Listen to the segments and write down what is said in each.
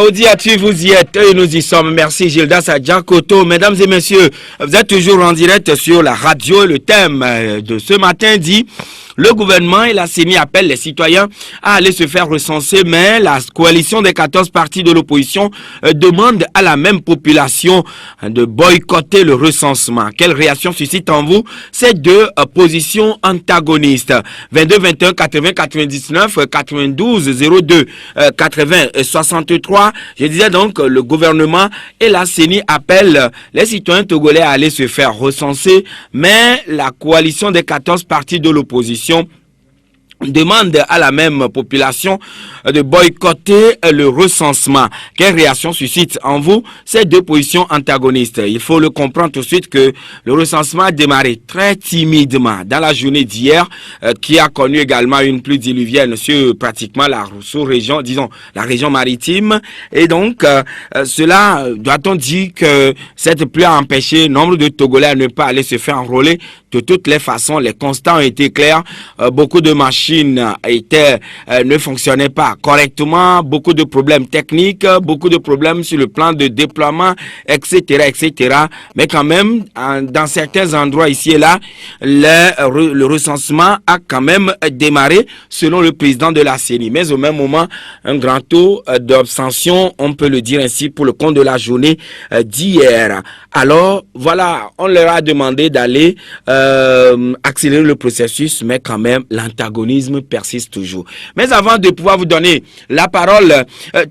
Audiatif, vous y êtes et nous y sommes. Merci Gildas Adjakoto. Mesdames et messieurs, vous êtes toujours en direct sur la radio. Le thème de ce matin dit: le gouvernement et la CENI appellent les citoyens à aller se faire recenser, mais la coalition des 14 partis de l'opposition demande à la même population de boycotter le recensement. Quelle réaction suscite en vous ces deux positions antagonistes? 22 21 80 99 92 02 80 63. Je disais donc, le gouvernement et la CENI appellent les citoyens togolais à aller se faire recenser, mais la coalition des 14 partis de l'opposition demande à la même population de boycotter le recensement. Quelle réaction suscite en vous ces deux positions antagonistes? Il faut le comprendre tout de suite que le recensement a démarré très timidement dans la journée d'hier, qui a connu également une pluie diluvienne sur pratiquement la sous-région, disons la région maritime. Et donc, cela, doit-on dire que cette pluie a empêché nombre de Togolais à ne pas aller se faire enrôler? De toutes les façons, les constats ont été clairs. Beaucoup de machines ne fonctionnaient pas correctement, beaucoup de problèmes techniques, beaucoup de problèmes sur le plan de déploiement, etc., etc. Mais quand même, dans certains endroits ici et là, le recensement a quand même démarré selon le président de la CENI. Mais au même moment, un grand taux d'abstention, on peut le dire ainsi, pour le compte de la journée d'hier. Alors, voilà, on leur a demandé d'aller accélérer le processus, mais quand même, l'antagonisme persiste toujours. Mais avant de pouvoir vous donner la parole,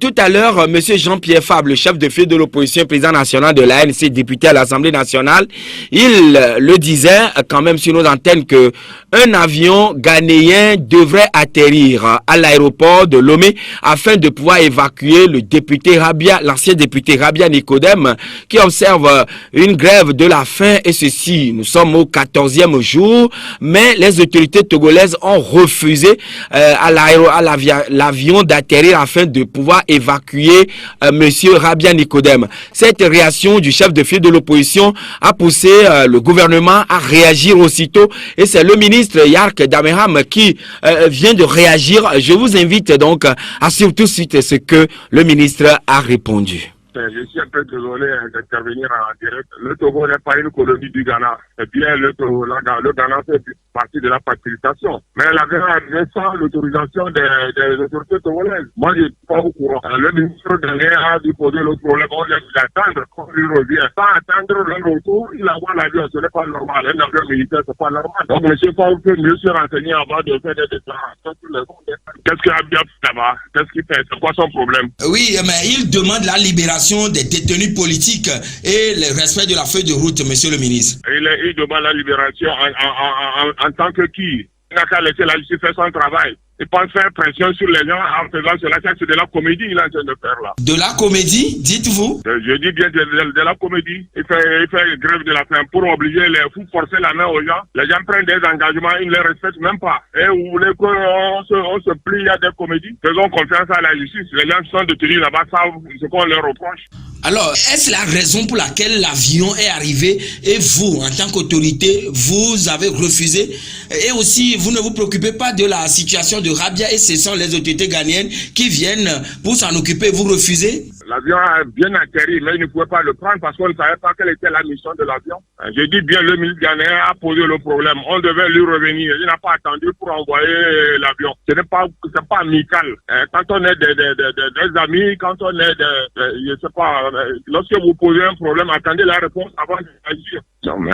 tout à l'heure, M. Jean-Pierre Fabre, le chef de file de l'opposition, président national de l'ANC, député à l'Assemblée nationale, il le disait quand même sur nos antennes que un avion ghanéen devrait atterrir à l'aéroport de Lomé afin de pouvoir évacuer le député Rabia, l'ancien député Rabia Nicodème, qui observe une grève de la faim, et ceci, nous sommes au 14e jour, mais les autorités togolaises ont refusé à l'avion d'atterrir afin de pouvoir évacuer monsieur Rabia Nicodème. Cette réaction du chef de file de l'opposition a poussé le gouvernement à réagir aussitôt, et c'est le ministre Yark Damerham qui vient de réagir. Je vous invite donc à suivre tout de suite ce que le ministre a répondu. Je suis un peu désolé d'intervenir en direct. Le Togo n'est pas une colonie du Ghana. C'est bien le Ghana fait partie de la facilitation. Mais la guerre arrivée sans l'autorisation des autorités togolaises. Moi, je ne suis pas au courant. Le ministre ghanéen a dû poser le problème. On vient d'attendre quand il revient. Sans attendre le retour, il envoie l'avion. Ce n'est pas normal. Un avion militaire, ce n'est pas normal. Donc, M. Fabre peut mieux se renseigner avant de faire des déclarations sur les ondes. Qu'est-ce qu'il a bien fait là-bas? Qu'est-ce qu'il fait? C'est quoi son problème? Oui, mais il demande la libération des détenus politiques et le respect de la feuille de route, monsieur le ministre. Il demande la libération en tant que qui? Il n'a qu'à laisser la justice faire son travail. Il pense faire pression sur les gens en faisant cela. C'est de la comédie qu'il est en train de faire là. De la comédie, dites-vous? Je dis bien de la comédie. Il fait grève de la faim pour obliger les fous, forcer la main aux gens. Les gens prennent des engagements, ils ne les respectent même pas. Et vous voulez qu'on se plie à des comédies? Faisons confiance à la justice. Les gens qui sont détenus là-bas savent ce qu'on leur reproche. Alors, est-ce la raison pour laquelle l'avion est arrivé et vous, en tant qu'autorité, vous avez refusé? Et aussi, vous ne vous préoccupez pas de la situation de Rabia et ce sont les autorités ghanéennes qui viennent pour s'en occuper, vous refusez? L'avion a bien atterri, mais il ne pouvait pas le prendre parce qu'on ne savait pas quelle était la mission de l'avion. J'ai dit bien, le ministre ghanéen a posé le problème. On devait lui revenir. Il n'a pas attendu pour envoyer l'avion. Ce n'est pas amical. Quand on est des amis, quand on est je sais pas, lorsque vous posez un problème, attendez la réponse avant d'agir. Non, mais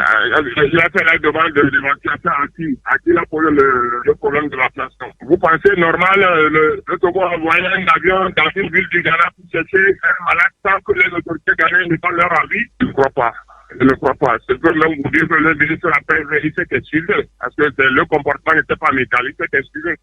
il a fait la demande de l'évacuation à qui il a posé le problème de la place. Vous pensez normal, le Togo a envoyé un avion dans une ville du Ghana pour chercher un malade sans que les autorités ghanéennes ne donnent leur avis? Je ne crois pas. Je ne crois pas. C'est que même vous dire que le ministre il s'est excusé. Parce que le comportement n'était pas amical. Il s'est excusé.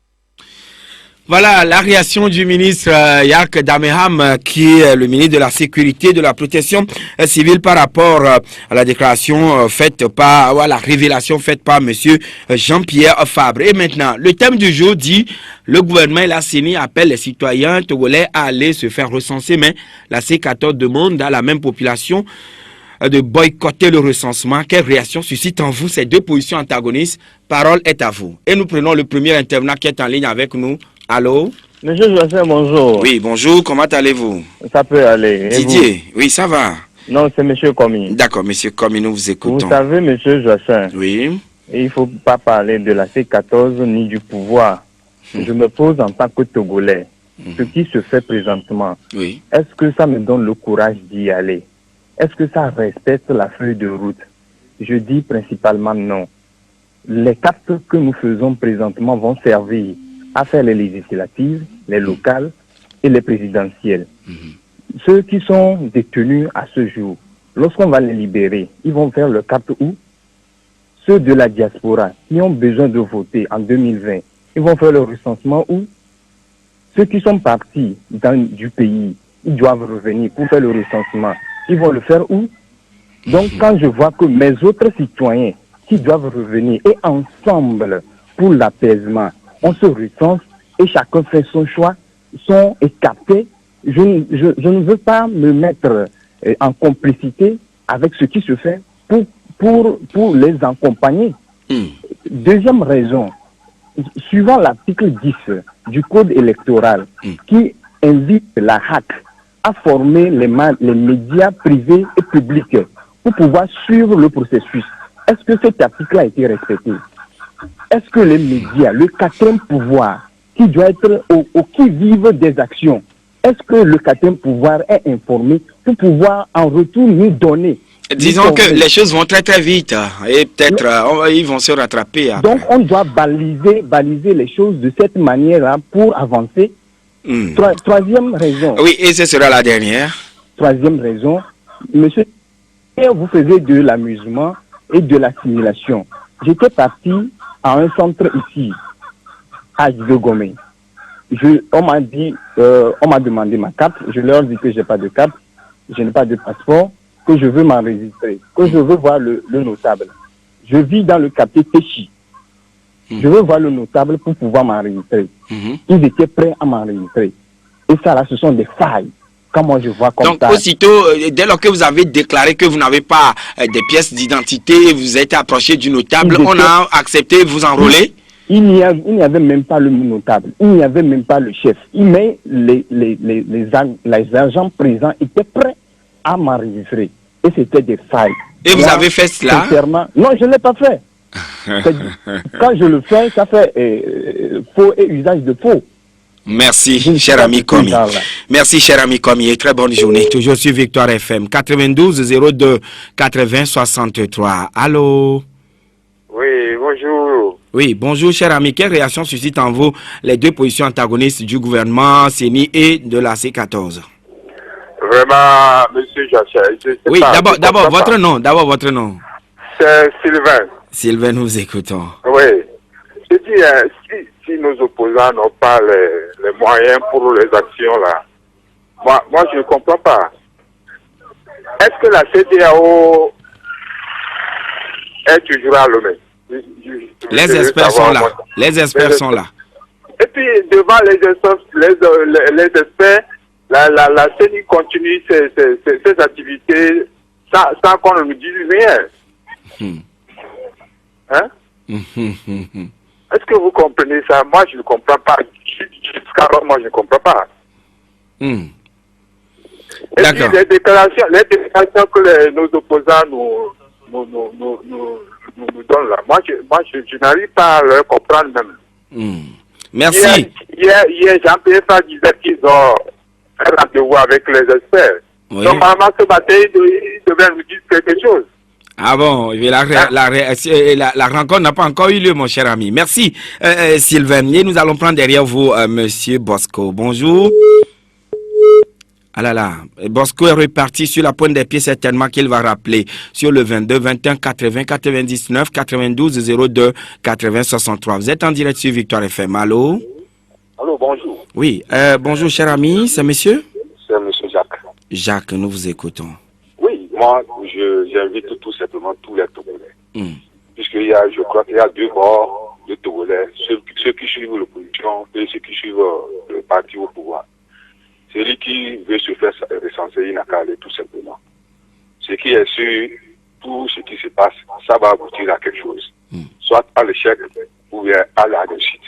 Voilà la réaction du ministre Yak Dameham, qui est le ministre de la Sécurité et de la Protection civile par rapport à la déclaration faite par, la révélation faite par monsieur Jean-Pierre Fabre. Et maintenant, le thème du jour dit, le gouvernement et la CENI appellent les citoyens togolais à aller se faire recenser, mais la C14 demande à la même population de boycotter le recensement. Quelle réaction suscite en vous ces deux positions antagonistes? Parole est à vous. Et nous prenons le premier intervenant qui est en ligne avec nous. Allô? Monsieur Joachim, bonjour. Oui, bonjour, comment allez-vous? Ça peut aller. Et Didier, oui, ça va. Non, c'est monsieur Komi. D'accord, monsieur Komi, nous vous écoutons. Vous savez, monsieur Joachim, oui. Il ne faut pas parler de la C14 ni du pouvoir. Je me pose en tant que Togolais, ce qui se fait présentement, oui. Est-ce que ça me donne le courage d'y aller? Est-ce que ça respecte la feuille de route? Je dis principalement non. Les captes que nous faisons présentement vont servir à faire les législatives, les locales et les présidentielles. Ceux qui sont détenus à ce jour, lorsqu'on va les libérer, ils vont faire le capte où? Ceux de la diaspora qui ont besoin de voter en 2020, ils vont faire le recensement où? Ceux qui sont partis du pays, ils doivent revenir pour faire le recensement. Ils vont le faire où? Donc quand je vois que mes autres citoyens qui doivent revenir et ensemble pour l'apaisement, on se recense et chacun fait son choix, sont écartés. Je ne veux pas me mettre en complicité avec ce qui se fait pour les accompagner. Deuxième raison, suivant l'article 10 du Code électoral qui invite la HAC à former les médias privés et publics pour pouvoir suivre le processus. Est-ce que cet article a été respecté? Est-ce que les médias, le quatrième pouvoir, qui doit être au qui-vive des actions, est-ce que le quatrième pouvoir est informé pour pouvoir en retour nous donner? Disons que les choses vont très très vite et peut-être ils vont se rattraper. Après. Donc on doit baliser les choses de cette manière-là pour avancer. Troisième raison. Oui, et ce sera la dernière. Troisième raison, monsieur, vous faisiez de l'amusement et de la simulation. J'étais parti à un centre ici, à Gomé. On m'a dit, on m'a demandé ma carte. Je leur ai dit que j'ai pas de carte, je n'ai pas de passeport, que je veux m'enregistrer, que je veux voir le notable. Je vis dans le quartier Téchi. Je veux voir le notable pour pouvoir m'enregistrer. Ils étaient prêts à m'enregistrer. Et ça là, ce sont des failles. Quand moi je vois comme ça. Donc aussitôt, dès lors que vous avez déclaré que vous n'avez pas des pièces d'identité, vous êtes approché du notable, on a accepté de vous enrôler? Il n'y avait même pas le notable, il n'y avait même pas le chef. Mais les agents présents étaient prêts à m'enregistrer. Et c'était des failles. Et vous avez fait cela? Non, je ne l'ai pas fait. Quand je le fais, ça fait faux et usage de faux. Merci, cher ami Komi. Merci, cher ami Komi, et très bonne journée. Toujours sur Victoire FM, 92 02 80 63. Allô? Oui, bonjour. Oui, bonjour, cher ami. Quelle réaction suscite en vous les deux positions antagonistes du gouvernement CENI et de la C14? Vraiment, monsieur Jachet. Oui, d'abord votre nom. D'abord votre nom. C'est Sylvain. Sylvain, nous écoutons. Oui. Je dis, si nos opposants n'ont pas les moyens pour les actions là, moi je ne comprends pas. Est-ce que la CEDEAO est toujours à Lomé? Les experts sont là. Les experts sont là. Et puis devant les experts, la CENI continue ses activités sans qu'on ne nous dise rien. Hein? Est-ce que vous comprenez ça? Moi, je ne comprends pas. Jusqu'alors, moi, je ne comprends pas. Et puis, les déclarations que nos opposants nous donnent là, moi, je n'arrive pas à leur comprendre même. Merci. Hier Jean-Pierre Fabre disait qu'ils ont un rendez-vous avec les experts. Oui. Donc, normalement, ce matin, ils devaient nous dire quelque chose. Ah bon, la rencontre n'a pas encore eu lieu, mon cher ami. Merci, Sylvain. Et nous allons prendre derrière vous, monsieur Bosco. Bonjour. Ah là là, Bosco est reparti sur la pointe des pieds, certainement qu'il va rappeler sur le 22 21 80 99 92 02 80 63. Vous êtes en direct sur Victoire FM. Allô? Allô, bonjour. Oui, bonjour cher ami, c'est monsieur? C'est monsieur Jacques. Jacques, nous vous écoutons. Oui, moi, j'invite tout simplement tous les Togolais. Puisqu'il y a, je crois qu'il y a deux bords de Togolais, ceux qui suivent l'opposition et ceux qui suivent le parti au pouvoir. Celui qui veut se faire recenser, il n'a qu'à aller tout simplement. Ce qui est sûr, tout ce qui se passe, ça va aboutir à quelque chose. Soit à l'échec ou bien à la réussite.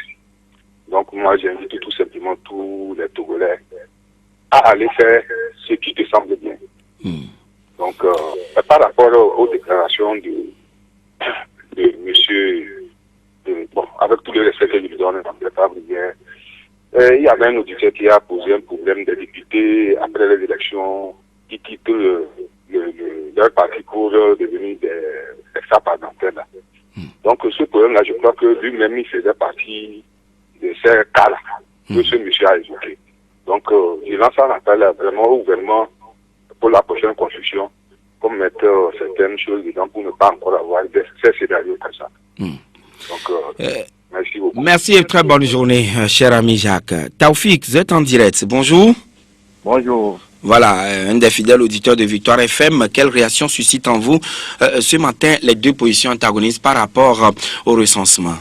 Donc moi, j'invite tout simplement tous les Togolais à aller faire ce qui te semble bien. Donc, par rapport aux déclarations de monsieur, bon, avec tous les respects que je lui donne, il y avait un auditeur qui a posé un problème des députés après les élections qui quittent leur parti pour devenir des extra-parlementaires. Donc, ce problème-là, je crois que lui-même, il faisait partie de ces cas-là que ce monsieur a évoqué. Donc, je lance un appel vraiment au gouvernement pour la prochaine construction, comme mettre certaines choses dedans pour ne pas encore avoir ces scénarios comme ça. Donc, merci beaucoup. Merci et très bonne journée, cher ami Jacques. Taoufik, vous êtes en direct. Bonjour. Bonjour. Voilà, un des fidèles auditeurs de Victoire FM. Quelle réaction suscite en vous ce matin les deux positions antagonistes par rapport au recensement?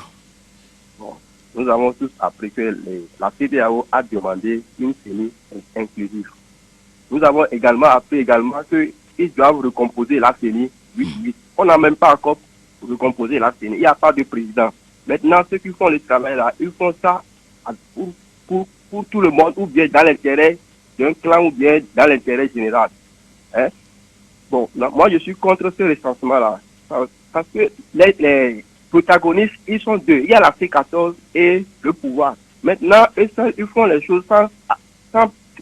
Nous avons tous appris que la CEDEAO a demandé une CENI inclusive. Nous avons également appris qu'ils doivent recomposer la CENI 8-8. On n'a même pas encore recomposé la CENI. Il n'y a pas de président. Maintenant, ceux qui font le travail là, ils font ça pour tout le monde, ou bien dans l'intérêt d'un clan, ou bien dans l'intérêt général. Hein? Bon, là, moi je suis contre ce recensement-là. Parce que les protagonistes, ils sont deux. Il y a la C14 et le pouvoir. Maintenant, ils font les choses sans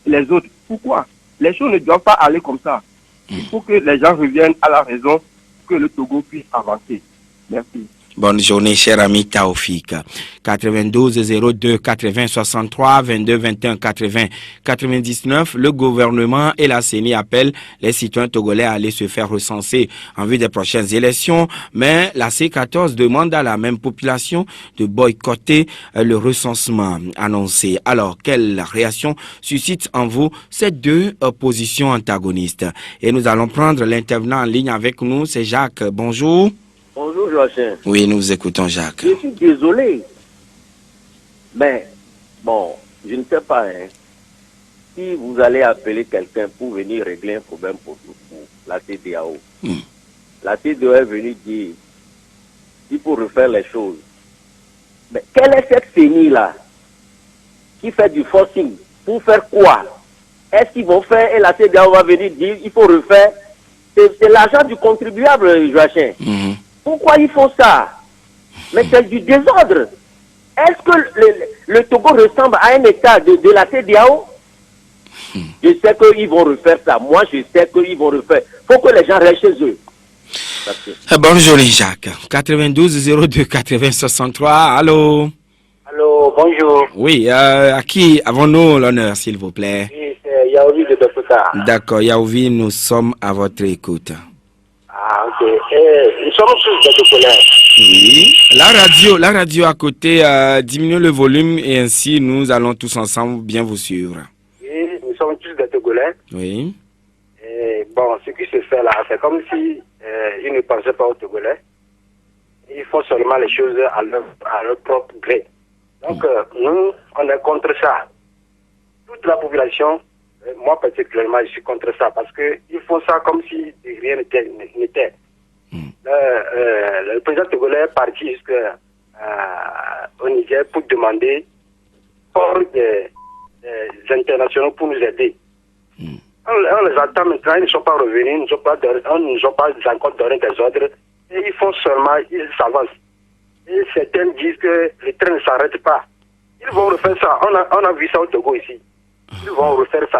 les autres. Pourquoi? Les choses ne doivent pas aller comme ça. Il faut que les gens reviennent à la raison pour que le Togo puisse avancer. Merci. Bonne journée, cher ami Taoufik. 92 02 80 63 22 21 80 99. Le gouvernement et la CENI appellent les citoyens togolais à aller se faire recenser en vue des prochaines élections. Mais la C14 demande à la même population de boycotter le recensement annoncé. Alors, quelle réaction suscite en vous ces deux positions antagonistes? Et nous allons prendre l'intervenant en ligne avec nous, c'est Jacques. Bonjour. Bonjour Joachim. Oui, nous vous écoutons Jacques. Je suis désolé. Mais, bon, je ne sais pas, hein, si vous allez appeler quelqu'un pour venir régler un problème pour la CEDEAO. La CEDEAO est venue dire qu'il faut refaire les choses. Mais quelle est cette CENI-là qui fait du forcing? Pour faire quoi? Est-ce qu'ils vont faire et la CEDEAO va venir dire il faut refaire? C'est l'argent du contribuable, Joachim. Pourquoi ils font ça? Mais c'est du désordre. Est-ce que le Togo ressemble à un État de la CEDEAO? Je sais qu'ils vont refaire ça. Moi, je sais qu'ils vont refaire. Il faut que les gens restent chez eux. Bonne journée, Jacques. 92 02 80 63. Allô? Allô, bonjour. Oui, à qui avons-nous l'honneur, s'il vous plaît? Oui, c'est Yaovi de Dokota. D'accord, Yaovi, nous sommes à votre écoute. Ah, ok. Nous sommes tous des Togolais. Oui. La radio à côté, diminue le volume et ainsi nous allons tous ensemble bien vous suivre. Oui, nous sommes tous des Togolais. Oui. Et bon, ce qui se fait là, c'est comme si ils ne pensaient pas aux Togolais. Ils font seulement les choses à leur propre gré. Donc, nous, on est contre ça. Toute la population, moi particulièrement, je suis contre ça parce qu'ils font ça comme si rien n'était. Le président togolais est parti jusqu'au Niger pour demander des internationaux pour nous aider. On les attend maintenant, ils ne sont pas revenus, ils ne sont pas encore donné des ordres, et ils font seulement, ils s'avancent. Et certains disent que le train ne s'arrête pas. Ils vont refaire ça, on a vu ça au Togo ici. Ils vont refaire ça,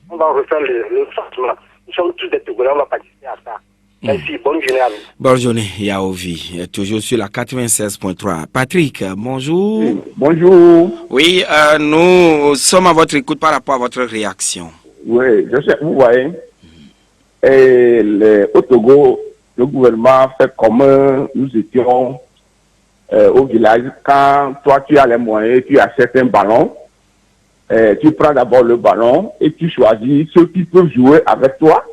on va refaire le changement. Nous sommes tous des Togolais, on va participer à ça. Merci, bonne journée à vous. Bonne journée, Yaovi, toujours sur la 96.3. Patrick, bonjour. Oui, bonjour. Oui, nous sommes à votre écoute par rapport à votre réaction. Oui, je sais, vous voyez, au Togo, le gouvernement fait comme nous étions au village, quand toi tu as les moyens, tu achètes un ballon, tu prends d'abord le ballon et tu choisis ceux qui peuvent jouer avec toi.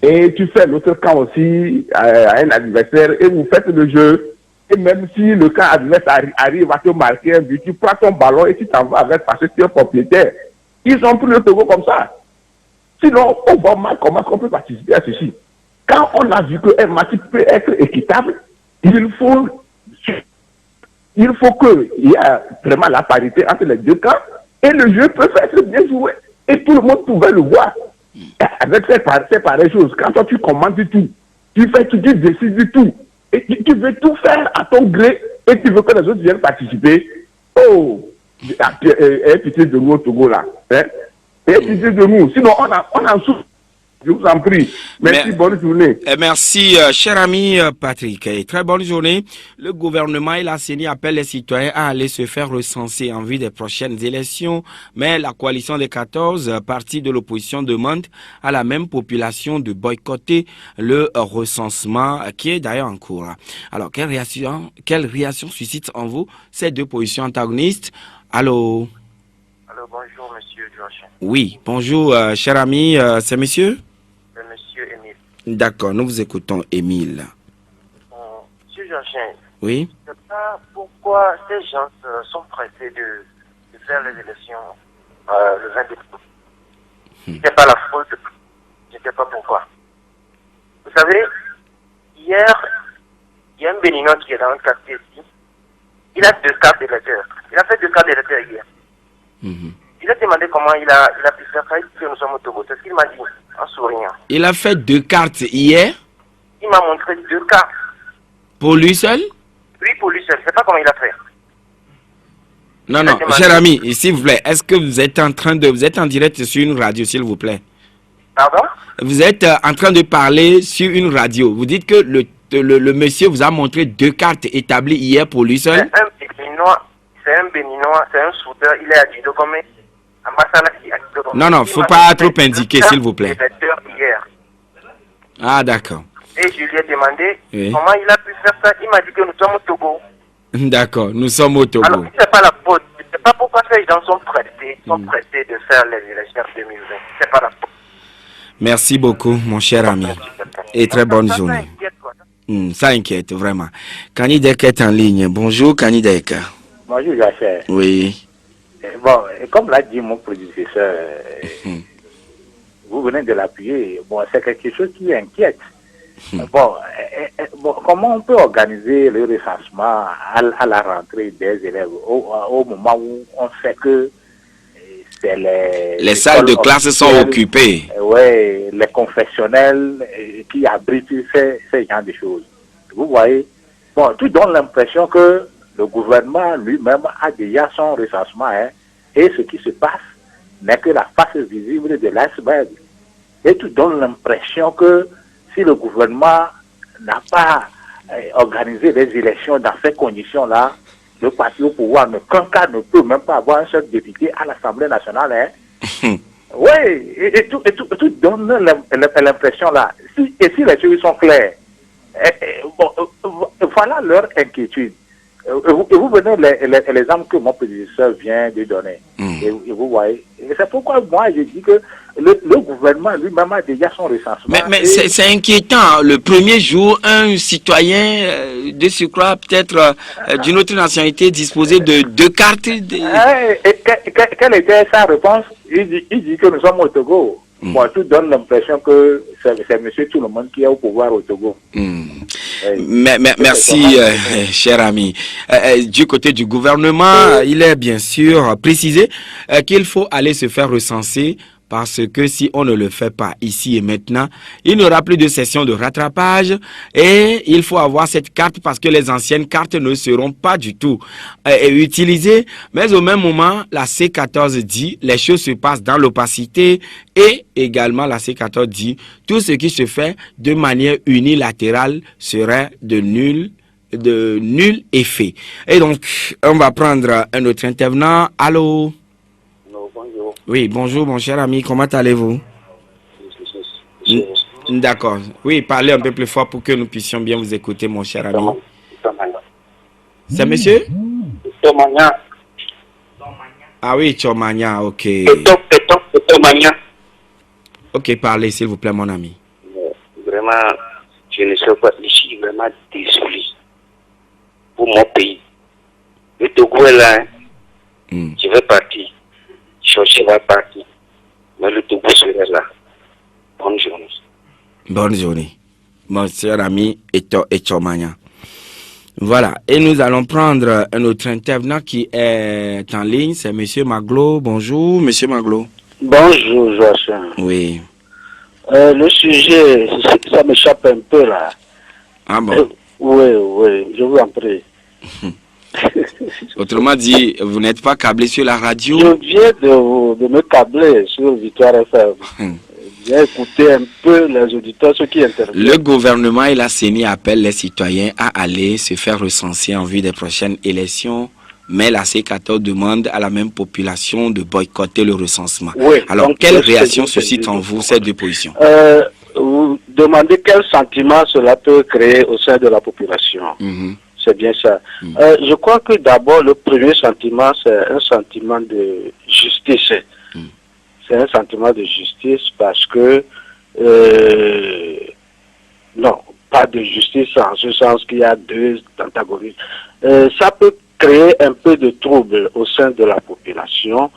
Et tu fais l'autre camp aussi à un adversaire et vous faites le jeu. Et même si le camp adversaire arrive à te marquer un but, tu prends ton ballon et tu t'en vas avec parce que tu es propriétaire. Ils ont pris le Togo comme ça. Sinon, on voit mal comment on peut participer à ceci. Quand on a vu qu'un match peut être équitable, il faut qu'il y ait vraiment la parité entre les deux camps et le jeu peut être bien joué. Et tout le monde pouvait le voir. Avec ces pareilles choses, quand toi tu commandes du tout, tu décides du tout, et tu veux tout faire à ton gré, et tu veux que les autres viennent participer. Oh, pitié de nous au Togo là. Pitié de nous. Sinon, on en souffre. Je vous en prie. Merci, bonne journée. Merci, cher ami Patrick. Et très bonne journée. Le gouvernement et la CENI appellent les citoyens à aller se faire recenser en vue des prochaines élections. Mais la coalition des 14 partis de l'opposition demande à la même population de boycotter le recensement qui est d'ailleurs en cours. Alors, quelle réaction suscite en vous ces deux positions antagonistes? Allô? Allô, bonjour, monsieur Joachim. Oui, bonjour, cher ami. C'est monsieur? Monsieur Émile. D'accord, nous vous écoutons, Émile. Monsieur Joachim. Oui. Je ne sais pas pourquoi ces gens sont pressés de faire les élections le 20 décembre. Ce n'est pas la faute. Je ne sais pas pourquoi. Vous savez, hier, il y a un Béninois qui est dans un quartier ici. Il a 2 cartes d'électeurs. Il a fait 2 cartes d'électeurs hier. Il a demandé comment il a pu faire ça. Il dit que nous sommes au Togo. C'est ce qu'il m'a dit en souriant. Il a fait 2 cartes hier? Il m'a montré 2 cartes. Pour lui seul? Oui, pour lui seul. Je ne sais pas comment il a fait. Non, cher ami, s'il vous plaît, est-ce que vous êtes vous êtes en direct sur une radio, s'il vous plaît? Pardon? Vous êtes en train de parler sur une radio. Vous dites que le monsieur vous a montré 2 cartes établies hier pour lui seul? C'est un Béninois, c'est un soudeur, il est à Dido comme Non, il ne faut pas trop indiquer, s'il vous plaît. Hier. Ah, d'accord. Et je lui ai demandé comment il a pu faire ça. Il m'a dit que nous sommes au Togo. D'accord, nous sommes au Togo. Alors, ce n'est pas la faute. Je ne sais pas pourquoi ces gens sont pressés de faire les élections 2020. Ce n'est pas la faute. Merci beaucoup, mon cher ami. Et très bonne journée. Ça inquiète, vraiment. Kanidek est en ligne. Bonjour, Kanidek. Bonjour, Jacques. Oui. Bon, comme l'a dit mon prédécesseur, vous venez de l'appuyer. Bon, c'est quelque chose qui inquiète. Bon, comment on peut organiser le recensement à la rentrée des élèves au moment où on sait que c'est les salles de classe sont occupées? Oui, les confessionnels qui abritent ces genres de choses. Vous voyez, bon, tout donne l'impression que le gouvernement lui-même a déjà son recensement, et ce qui se passe n'est que la face visible de l'iceberg. Et tout donne l'impression que si le gouvernement n'a pas organisé les élections dans ces conditions-là, le parti au pouvoir ne peut même pas avoir un seul député à l'Assemblée nationale. Oui, et tout donne l'impression là. Si les choses sont claires, voilà leur inquiétude. Et vous venez l'exemple que mon prédécesseur vient de donner. Et vous voyez. Et c'est pourquoi moi je dis que le gouvernement lui-même a déjà son recensement. Mais c'est inquiétant. Le premier jour, un citoyen de surcroît, peut-être d'une autre nationalité, disposait de 2 cartes. Quelle était sa réponse? Il dit que nous sommes au Togo. Moi, tout donne l'impression que c'est monsieur tout le monde qui est au pouvoir au Togo. Merci, cher ami. Du côté du gouvernement, il est bien sûr précisé qu'il faut aller se faire recenser, parce que si on ne le fait pas ici et maintenant, il n'y aura plus de session de rattrapage et il faut avoir cette carte parce que les anciennes cartes ne seront pas du tout utilisées. Mais au même moment, la C14 dit les choses se passent dans l'opacité et également la C14 dit tout ce qui se fait de manière unilatérale serait de nul effet. Et donc, on va prendre un autre intervenant. Allô? Bonjour. Oui, bonjour mon cher ami, comment allez-vous? D'accord. Oui, parlez un peu plus fort pour que nous puissions bien vous écouter, mon cher ami. C'est monsieur Tomagna. Ah oui, Chomagna, ok. Tomagna. Ok, parlez s'il vous plaît, mon ami. Vraiment, je ne suis pas ici vraiment désolé pour mon pays. Le Togo est là, je vais partir. Chercher va partir. Mais le Togo serait là. Bonne journée. Bonne journée, mon cher ami Chomagna. Voilà, et nous allons prendre un autre intervenant qui est en ligne, c'est monsieur Maglo. Bonjour, monsieur Maglo. Bonjour, Joachim. Oui. Le sujet, ça m'échappe un peu là. Ah bon? Oui, je vous en prie. Autrement dit, vous n'êtes pas câblé sur la radio? Je viens de me câbler sur Victoire FM. J'ai écouté un peu les auditeurs, ceux qui interviennent. Le gouvernement et la CENI appellent les citoyens à aller se faire recenser en vue des prochaines élections, mais la C14 demande à la même population de boycotter le recensement. Oui, alors, donc, quelle réaction suscite en vous ces deux positions? Vous demandez quel sentiment cela peut créer au sein de la population. C'est bien ça. Je crois que d'abord, le premier sentiment, c'est un sentiment de justice. C'est un sentiment de justice parce que, non, pas de justice en ce sens qu'il y a deux antagonistes. Ça peut créer un peu de trouble au sein de la population,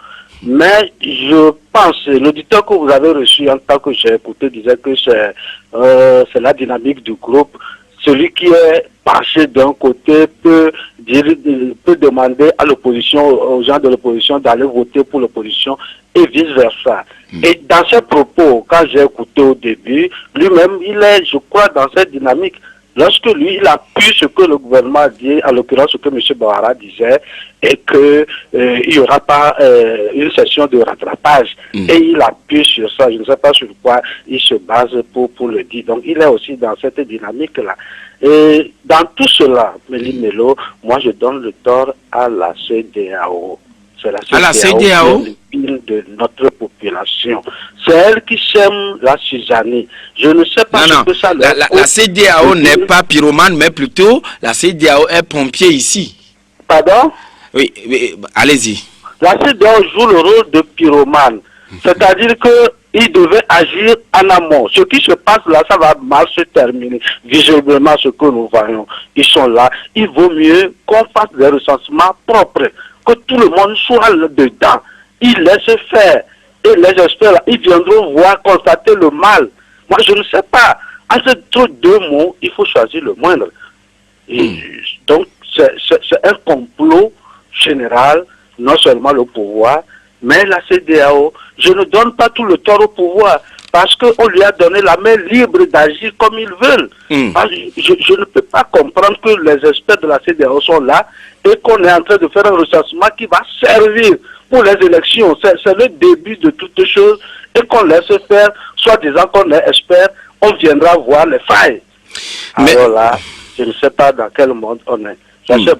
mais je pense, l'auditeur que vous avez reçu en tant que j'ai écouté disait que c'est la dynamique du groupe. Celui qui est penché d'un côté peut demander à l'opposition, aux gens de l'opposition d'aller voter pour l'opposition et vice-versa. Et dans ses propos, quand j'ai écouté au début, lui-même, il est, je crois, dans cette dynamique. Lorsque lui, il appuie ce que le gouvernement a dit, en l'occurrence ce que M. Bawara disait, et que il n'y aura pas une session de rattrapage. Et il appuie sur ça. Je ne sais pas sur quoi il se base pour le dire. Donc, il est aussi dans cette dynamique-là. Et dans tout cela, Méli-Mélo, moi, je donne le tort à la CEDEAO. C'est la CEDEAO de notre population. C'est elle qui sème la cisanie. Je ne sais pas ce que ça... La CEDEAO n'est pas pyromane, mais plutôt la CEDEAO est pompier ici. Pardon? Oui, allez-y. La CEDEAO joue le rôle de pyromane. C'est-à-dire qu'il devait agir en amont. Ce qui se passe là, ça va mal se terminer. Visiblement, ce que nous voyons, ils sont là. Il vaut mieux qu'on fasse des recensements propres, que tout le monde soit là dedans. Ils laissent faire. Et les experts, là, ils viendront voir, constater le mal. Moi, je ne sais pas. Entre deux mots, il faut choisir le moindre. Et donc, c'est un complot général, non seulement le pouvoir, mais la CEDEAO. Je ne donne pas tout le tort au pouvoir, parce qu'on lui a donné la main libre d'agir comme ils veulent. Je ne peux pas comprendre que les experts de la CEDEAO sont là et qu'on est en train de faire un recensement qui va servir pour les élections. C'est le début de toutes choses et qu'on laisse faire, soit disant qu'on est expert, on viendra voir les failles. Alors là, je ne sais pas dans quel monde on est.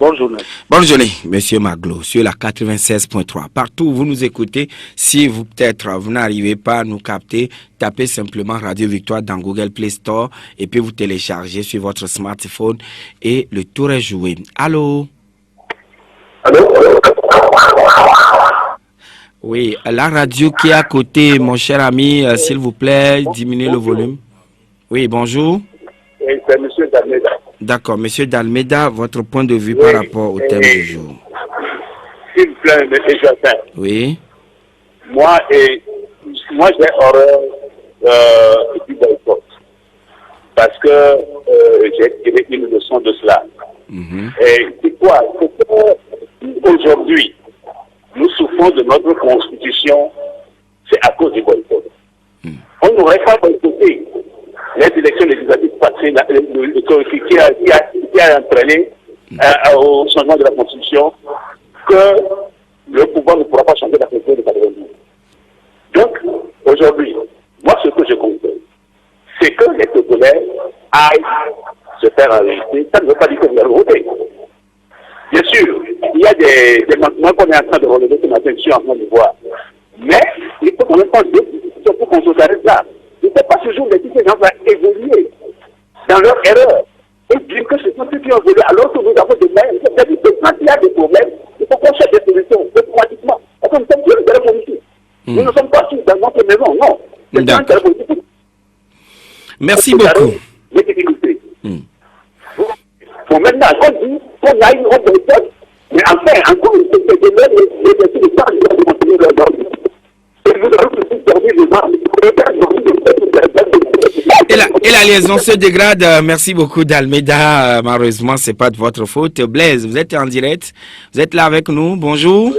Bonne journée. Bonne journée, monsieur Maglo, sur la 96.3. Partout où vous nous écoutez, si vous peut-être vous n'arrivez pas à nous capter, tapez simplement Radio Victoire dans Google Play Store et puis vous téléchargez sur votre smartphone et le tour est joué. Allô? Allô? Oui, la radio qui est à côté, mon cher ami, s'il vous plaît, diminuez le volume. Oui, bonjour. Oui, c'est monsieur Dalmeda. D'accord, monsieur Dalmeda, votre point de vue par rapport au thème du jour. S'il vous plaît, monsieur Joachim. Oui. Moi, j'ai horreur du boycott. Parce que j'ai tiré une leçon de cela. Et c'est quoi? Aujourd'hui, nous souffrons de notre constitution, c'est à cause du boycott. On n'aurait pas boycotté les élections législatives passées, qui a entraîné au changement de la constitution, que le pouvoir ne pourra pas changer la constitution de 92. Donc, aujourd'hui, moi, ce que je conseille, c'est que les Togolais aillent se faire arrêter. Ça ne veut pas dire que vous allez voter. Bien sûr, il y a des manquements qu'on est en train de relever ce matin, je suis en train de voir. Mais il faut quand même pas pour qu'on se arrête là. Il ne faut pas ce jour laisser ces gens évoluer dans leur erreur. et dire que ce sont ceux qui ont volé alors que nous avons des moyens. Quand il y a des problèmes, il faut qu'on cherche des solutions automatiquement. Parce que nous sommes tous des politiques. Nous ne sommes pas tous dans notre maison, non. C'est pas un politique. Merci beaucoup. Bon, maintenant, on dit qu'on a une autre méthode, mais enfin, encore une fois, c'est de même les temps de continuer leur dormir. Et nous allons tous dormir les gens. Et la liaison se dégrade. Merci beaucoup d'Almeida. Malheureusement, c'est pas de votre faute. Blaise, vous êtes en direct. Vous êtes là avec nous. Bonjour.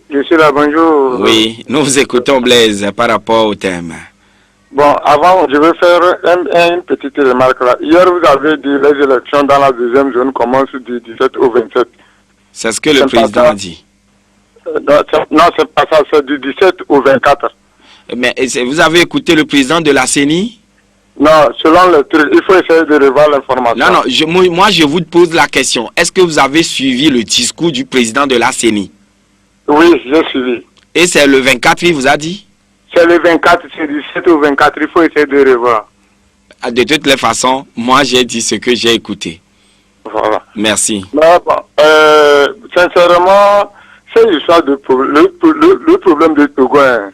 Je suis là, bonjour. Oui, nous vous écoutons, Blaise, par rapport au thème. Bon, avant, je vais faire une petite remarque là. Hier, vous avez dit les élections dans la deuxième zone commencent du 17 au 27. C'est ce que le président a dit. Non, c'est pas ça, c'est du 17 au 24. Mais vous avez écouté le président de la CENI? Non, selon le truc, il faut essayer de revoir l'information. Non, moi je vous pose la question. Est-ce que vous avez suivi le discours du président de la CENI? Oui, j'ai suivi. Et c'est le 24, il vous a dit? C'est le 24, c'est du 17 au 24, il faut essayer de revoir. De toutes les façons, moi j'ai dit ce que j'ai écouté. Voilà. Merci. Mais bon, sincèrement, c'est l'histoire de le problème de Togo. Hein.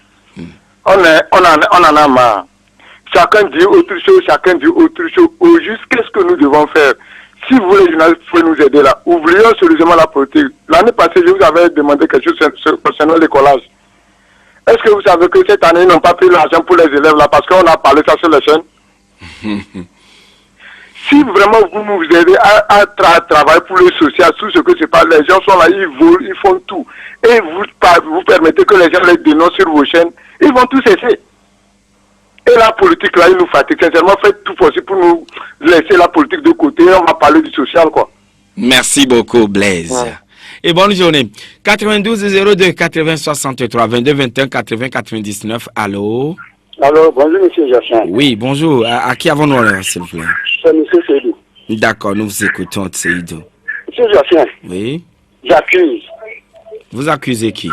On en a marre. Chacun dit autre chose, Au juste, qu'est-ce que nous devons faire? Si vous, les journalistes, pouvez nous aider là, oublions sérieusement la politique. L'année passée, je vous avais demandé quelque chose concernant l'écolage. Est-ce que vous savez que cette année, ils n'ont pas pris l'argent pour les élèves là parce qu'on a parlé ça sur les chaînes? Si vraiment vous nous aidez à travailler pour le social, tout ce que c'est pas, les gens sont là, ils volent, ils font tout. Et vous permettez que les gens les dénoncent sur vos chaînes, ils vont tout cesser. Et la politique là, ils nous fatiguent. Sincèrement, faites tout possible pour nous laisser la politique de côté. On va parler du social, quoi. Merci beaucoup, Blaise. Ouais. Et bonne journée. 92 02 80 63 22 21 80 99. Allô? Allô, bonjour, monsieur Jachin. Oui, bonjour. À qui avons-nous l'honneur, s'il vous plaît? C'est monsieur Seydou. D'accord, nous vous écoutons, Seydou. Monsieur Jachin. Oui. J'accuse. Vous accusez qui?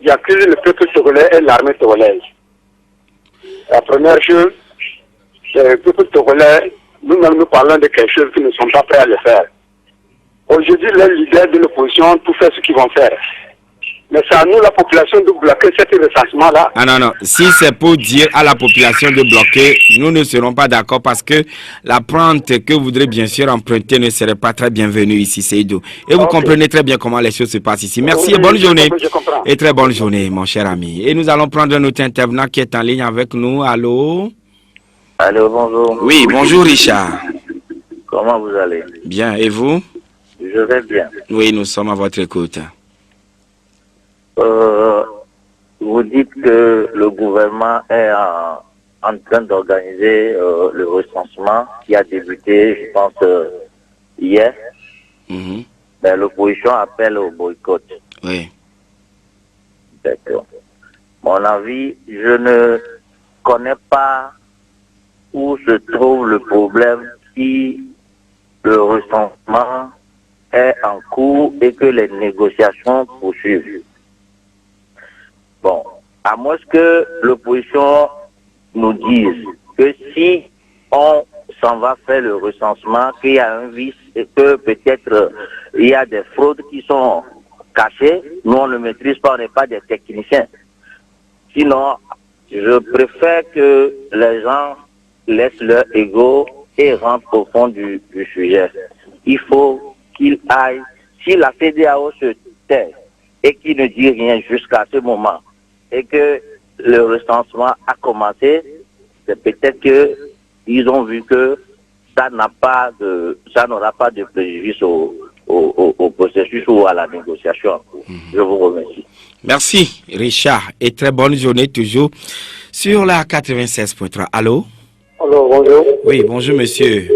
J'accuse le peuple togolais et l'armée togolaise. La première chose, c'est le peuple togolais, nous parlons de quelque chose qui ne sont pas prêts à le faire. Aujourd'hui, les leaders de l'opposition, tout fait ce qu'ils vont faire. Mais c'est à nous, la population, de bloquer cet recensement-là. Ah non. Si c'est pour dire à la population de bloquer, nous ne serons pas d'accord parce que la pente que vous voudrez bien sûr emprunter ne serait pas très bienvenue ici, Seydou. Et vous comprenez très bien comment les choses se passent ici. Merci et bonne journée. Je comprends. Et très bonne journée, mon cher ami. Et nous allons prendre notre intervenant qui est en ligne avec nous. Allô? Allô, bonjour. Oui, bonjour Richard. Comment vous allez? Bien, et vous? Je vais bien. Oui, nous sommes à votre écoute. Vous dites que le gouvernement est en train d'organiser le recensement qui a débuté, je pense, hier. Mais l'opposition appelle au boycott. Oui. D'accord. Mon avis, je ne connais pas où se trouve le problème si le recensement est en cours et que les négociations poursuivent. Bon, à moins que l'opposition nous dise que si on s'en va faire le recensement, qu'il y a un vice et que peut-être il y a des fraudes qui sont cachées, nous on ne maîtrise pas, on n'est pas des techniciens. Sinon, je préfère que les gens laissent leur ego et rentrent au fond du sujet. Il faut qu'il aille, si la CEDEAO se tait et qu'il ne dit rien jusqu'à ce moment, et que le recensement a commencé, c'est peut-être qu'ils ont vu que ça n'aura pas de préjudice au processus ou à la négociation. Je vous remercie. Merci Richard et très bonne journée toujours sur la 96.3. Allô? Allô, bonjour. Oui, bonjour monsieur.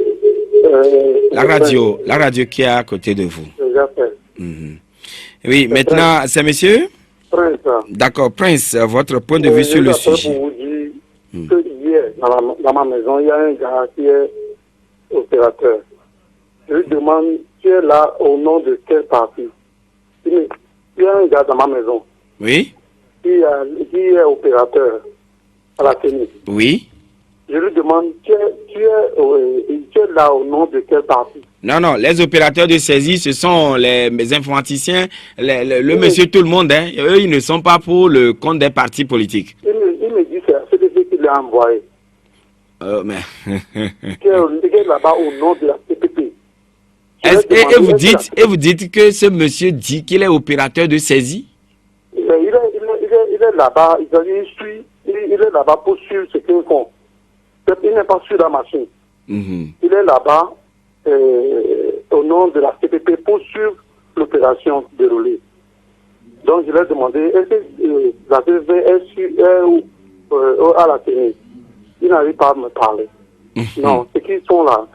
La radio qui est à côté de vous. Oui, maintenant, c'est monsieur? Prince. D'accord, Prince, votre point de vue sur le sujet. Pour vous dire que hier, dans ma maison, il y a un gars qui est opérateur. Je lui demande, tu es là au nom de quel parti? Il y a un gars dans ma maison. Oui. Qui est opérateur à la clinique. Oui. Je lui demande, tu es là au nom de quel parti? Non, les opérateurs de saisie, ce sont les informaticiens, le monsieur tout le monde. Hein. Eux, ils ne sont pas pour le compte des partis politiques. Il me dit que c'est ce qu'il a envoyé. Mais... Tu es là-bas au nom de la CPP. Et vous dites que ce monsieur dit qu'il est opérateur de saisie? Il est là-bas, il est là-bas pour suivre ce qu'ils font. Il n'est pas sur la machine. Il est là-bas au nom de la CPP pour suivre l'opération déroulée. Donc je lui ai demandé, est-ce que la CPP est à la télé? Il n'arrive pas à me parler. Non, ce qu'ils sont là,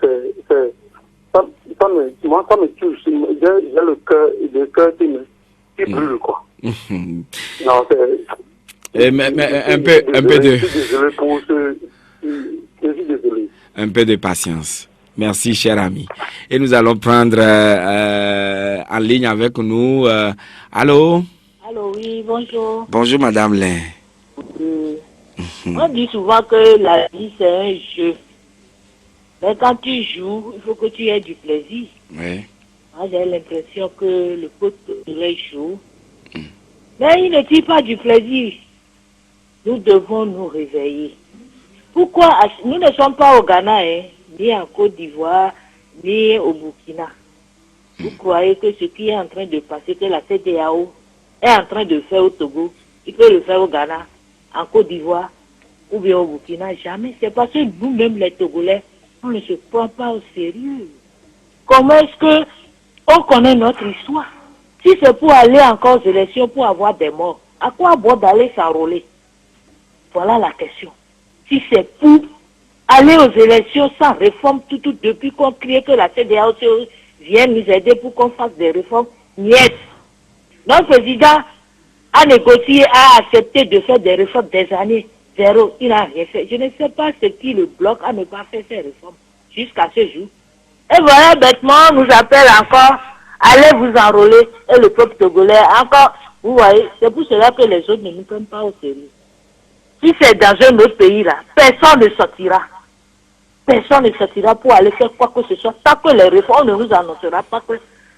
moi ça me touche. J'ai le cœur qui brûle, quoi. Non, un peu de... Je suis désolé pour ce... Je suis désolé. Un peu de patience. Merci, cher ami. Et nous allons prendre en ligne avec nous. Allô? Allô, oui, bonjour. Bonjour, Madame Lin. On dit souvent que la vie, c'est un jeu. Mais quand tu joues, il faut que tu aies du plaisir. Oui. Moi, j'ai l'impression que le pote joue. Mais il ne tire pas du plaisir. Nous devons nous réveiller. Pourquoi nous ne sommes pas au Ghana, ni en Côte d'Ivoire, ni au Burkina. Vous croyez que ce qui est en train de passer, que la CEDEAO est en train de faire au Togo, il peut le faire au Ghana, en Côte d'Ivoire, ou bien au Burkina? Jamais. C'est parce que nous-mêmes, les Togolais, on ne se prend pas au sérieux. Comment est-ce que on connaît notre histoire? Si c'est pour aller encore aux élections, pour avoir des morts, à quoi bon d'aller s'enrôler? Voilà la question. Si c'est pour aller aux élections sans réforme, tout depuis qu'on criait que la CEDEAO vient nous aider pour qu'on fasse des réformes, niet. Notre président a négocié, a accepté de faire des réformes des années. Zéro, il n'a rien fait. Je ne sais pas ce qui le bloque à ne pas faire ces réformes jusqu'à ce jour. Et voilà, bêtement, on nous appelle encore, allez vous enrôler, et le peuple togolais, encore, vous voyez, c'est pour cela que les autres ne nous prennent pas au sérieux. Si c'est dans un autre pays, là, personne ne sortira. Personne ne sortira pour aller faire quoi que ce soit. Tant que les réformes, on ne nous annoncera pas que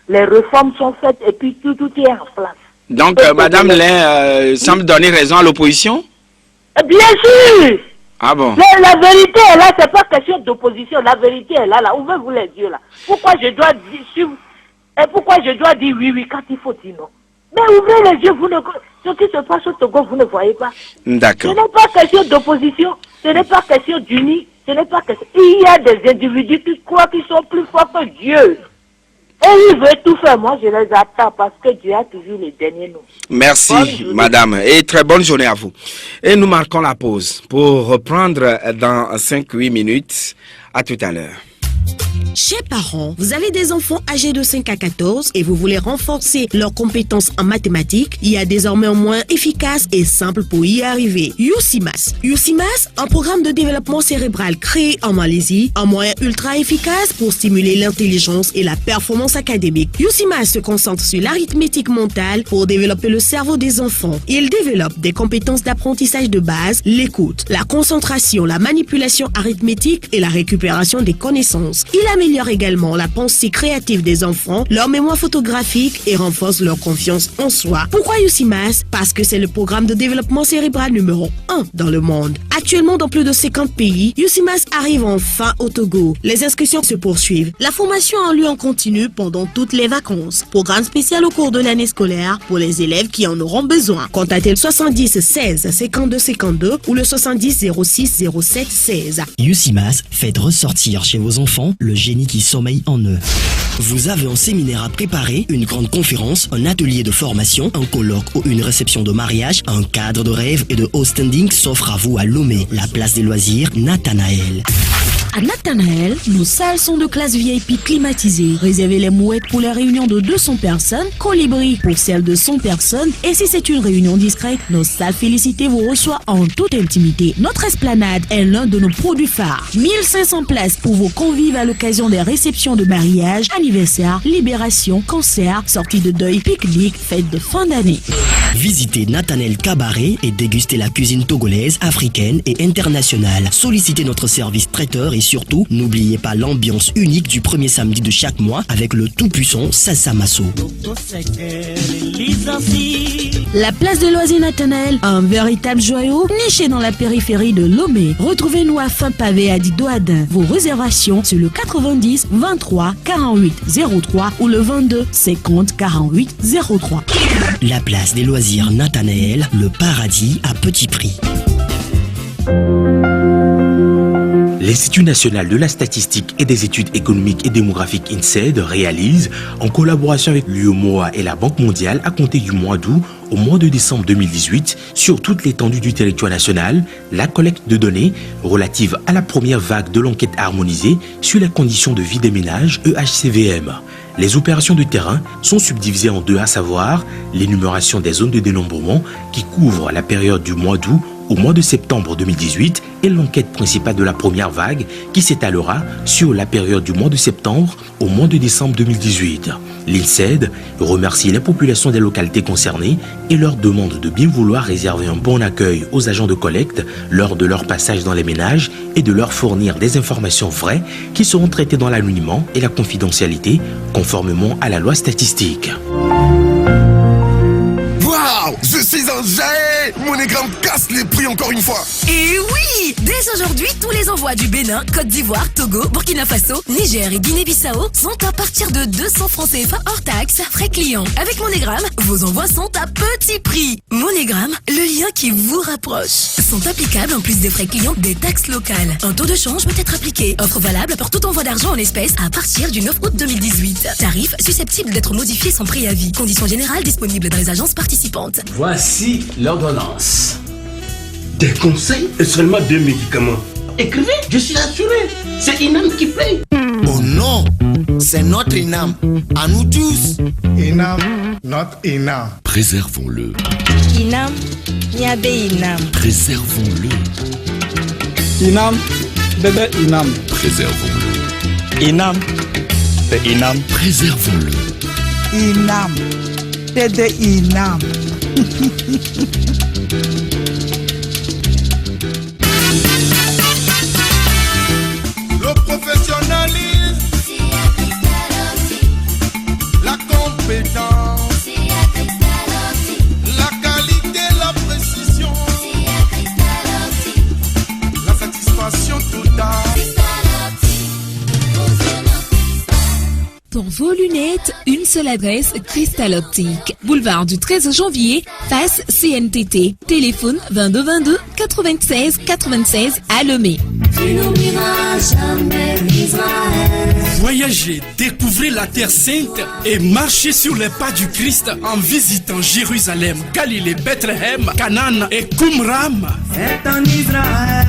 les réformes sont faites et puis tout est en place. Donc, Madame Lin semble donner raison à l'opposition? Bien sûr! Ah bon? La vérité est là, c'est pas question d'opposition. La vérité est là, ouvrez-vous les yeux, là. Pourquoi je dois dire oui quand il faut dire non? Mais ouvrez les yeux, ce qui se passe au Togo, vous ne voyez pas. D'accord. Ce n'est pas question d'opposition, ce n'est pas question d'uni, ce n'est pas question... Il y a des individus qui croient qu'ils sont plus forts que Dieu. Et ils veulent tout faire. Moi, je les attends parce que Dieu a toujours le dernier mot. Merci, madame. Et très bonne journée à vous. Et nous marquons la pause pour reprendre dans 5-8 minutes. À tout à l'heure. Chers parents, vous avez des enfants âgés de 5 à 14 et vous voulez renforcer leurs compétences en mathématiques, il y a désormais un moyen efficace et simple pour y arriver. UCIMAS. UCIMAS, un programme de développement cérébral créé en Malaisie, un moyen ultra efficace pour stimuler l'intelligence et la performance académique. UCIMAS se concentre sur l'arithmétique mentale pour développer le cerveau des enfants. Il développe des compétences d'apprentissage de base, l'écoute, la concentration, la manipulation arithmétique et la récupération des connaissances. Il améliore également la pensée créative des enfants, leur mémoire photographique et renforce leur confiance en soi. Pourquoi UCIMAS? Parce que c'est le programme de développement cérébral numéro 1 dans le monde. Actuellement dans plus de 50 pays, UCIMAS arrive enfin au Togo. Les inscriptions se poursuivent. La formation a lieu en continu pendant toutes les vacances. Programme spécial au cours de l'année scolaire pour les élèves qui en auront besoin. Contactez le 70 16 52 52 ou le 70 06 07 16. UCIMAS, faites ressortir chez vos enfants le génie qui sommeille en eux. Vous avez un séminaire à préparer, une grande conférence, un atelier de formation, un colloque ou une réception de mariage, un cadre de rêve et de haut standing s'offre à vous à Lomé, la place des loisirs Nathanaël. À Nathanaël, nos salles sont de classe VIP climatisée. Réservez les mouettes pour les réunions de 200 personnes, Colibri pour celles de 100 personnes. Et si c'est une réunion discrète, nos salles Félicité vous reçoit en toute intimité. Notre esplanade est l'un de nos produits phares. 1500 places pour vos convives à l'occasion des réceptions de mariage, anniversaire, libération, concert, sortie de deuil, pique-nique, fête de fin d'année. Visitez Nathanaël Cabaret et dégustez la cuisine togolaise, africaine et internationale. Sollicitez notre service traiteur et surtout, n'oubliez pas l'ambiance unique du premier samedi de chaque mois avec le tout-puissant Sassa Masso. La place de loisirs Nathanaël, un véritable joyau niché dans la périphérie de Lomé. Retrouvez-nous à Fin-Pavé à Didoadin. Vos réservations sur le 90 23 48 03 ou le 22 50 48 03. La place des loisirs Nathanaël, le paradis à petit prix. L'Institut national de la statistique et des études économiques et démographiques INSEAD réalise, en collaboration avec l'UEMOA et la Banque mondiale, à compter du mois d'août au mois de décembre 2018, sur toute l'étendue du territoire national, la collecte de données relatives à la première vague de l'enquête harmonisée sur les conditions de vie des ménages EHCVM. Les opérations de terrain sont subdivisées en deux, à savoir l'énumération des zones de dénombrement qui couvrent la période du mois d'août au mois de septembre 2018 et l'enquête principale de la première vague qui s'étalera sur la période du mois de septembre au mois de décembre 2018. L'INSEAD remercie les populations des localités concernées et leur demande de bien vouloir réserver un bon accueil aux agents de collecte lors de leur passage dans les ménages et de leur fournir des informations vraies qui seront traitées dans l'anonymat et la confidentialité conformément à la loi statistique. Waouh, je suis un géant! Monégramme casse les prix encore une fois. Et oui, dès aujourd'hui, tous les envois du Bénin, Côte d'Ivoire, Togo, Burkina Faso, Niger et Guinée-Bissau sont à partir de 200 francs CFA hors taxe, frais clients. Avec Monégramme, vos envois sont à petit prix. Monégramme, le lien qui vous rapproche. Sont applicables en plus des frais clients des taxes locales. Un taux de change peut être appliqué. Offre valable pour tout envoi d'argent en espèces à partir du 9 août 2018. Tarif susceptible d'être modifié sans préavis. Conditions générales disponibles dans les agences participantes. Voici l'ordonnance. Des conseils et seulement 2 médicaments. Écrivez, je suis assuré. C'est INAM qui paye. Oh non, c'est notre INAM. À nous tous. INAM, notre INAM. Préservons-le. INAM, Niabe INAM. Préservons-le. INAM, bébé INAM. Préservons-le. INAM, c'est INAM. Préservons-le. INAM, c'est de INAM. Le professionnalisme, la compétence, la qualité, la précision, la satisfaction totale. Pour vos lunettes, une seule adresse, Cristal Optique. Boulevard du 13 janvier, face CNTT. Téléphone 22 22 96 96 à Lomé. Tu n'oublieras jamais Israël. Voyagez, découvrez la Terre Sainte et marchez sur les pas du Christ en visitant Jérusalem, Galilée, Bethléem, Canaan et Qumran. C'est en Israël.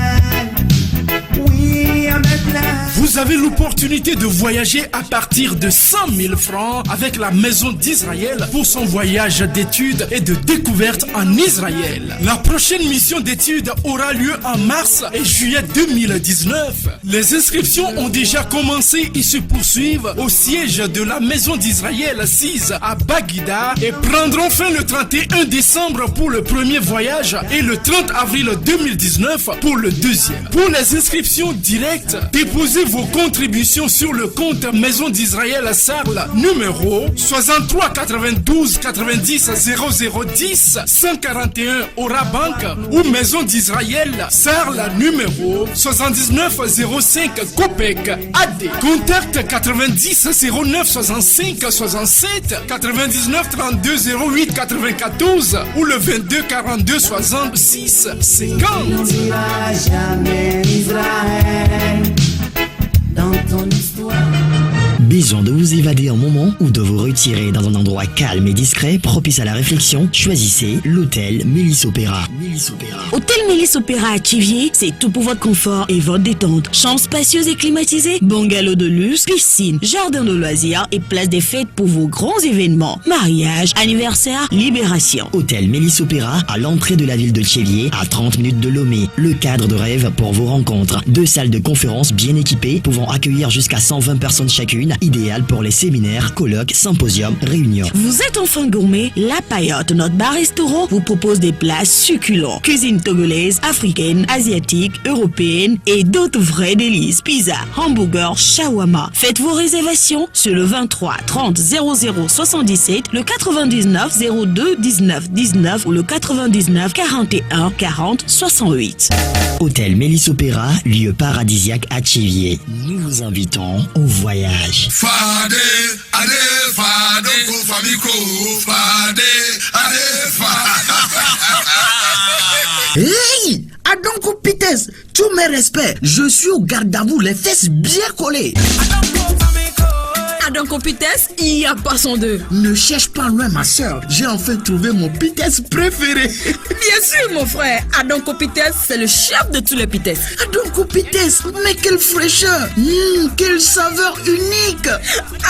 Oui, à Bethléem. Vous avez l'opportunité de voyager à partir de 100 000 francs avec la Maison d'Israël pour son voyage d'études et de découverte en Israël. La prochaine mission d'études aura lieu en mars et juillet 2019. Les inscriptions ont déjà commencé et se poursuivent au siège de la Maison d'Israël assise à Baguida et prendront fin le 31 décembre pour le premier voyage et le 30 avril 2019 pour le deuxième. Pour les inscriptions directes, déposez vos contributions sur le compte Maison d'Israël à Sarl numéro 63 92 90 0010 141 Orabank ou Maison d'Israël Sarl numéro 79 05 Copec AD. Contact 90 09 65 67 99 32 08 94 ou le 22 42 66 50. Jamais Israël dans ton histoire. Besoin de vous évader un moment ou de vous retirer dans un endroit calme et discret, propice à la réflexion? Choisissez l'hôtel Mélis Opéra. Mélis Opéra. Hôtel Mélis Opéra à Thiviers, c'est tout pour votre confort et votre détente. Chambre spacieuse et climatisée, bungalow de luxe, piscine, jardin de loisirs et place des fêtes pour vos grands événements. Mariage, anniversaire, libération. Hôtel Mélis Opéra à l'entrée de la ville de Thiviers, à 30 minutes de Lomé. Le cadre de rêve pour vos rencontres. 2 salles de conférence bien équipées, pouvant accueillir jusqu'à 120 personnes chacune, idéal pour les séminaires, colloques, symposiums, réunions. Vous êtes enfant gourmet, La Paillote, notre bar-restaurant, vous propose des plats succulents. Cuisine togolaise, africaine, asiatique, européenne et d'autres vrais délices. Pizza, hamburger, shawarma. Faites vos réservations sur le 23 30 00 77, le 99 02 19 19 ou le 99 41 40 68. Hôtel Mélis Opéra, lieu paradisiaque à Thiviers. Nous vous invitons au voyage. Fade, allez, fade, famiko, fade, allez, Hey! Adonko Pites, tous mes respects, je suis au garde à vous, les fesses bien collées. Adonko Pites, il n'y a pas son deux. Ne cherche pas loin ma soeur, j'ai enfin trouvé mon Pites préféré. Bien sûr mon frère, Adonko Pites, c'est le chef de tous les Pites. Adonko Pites, mais quelle fraîcheur, quelle saveur unique.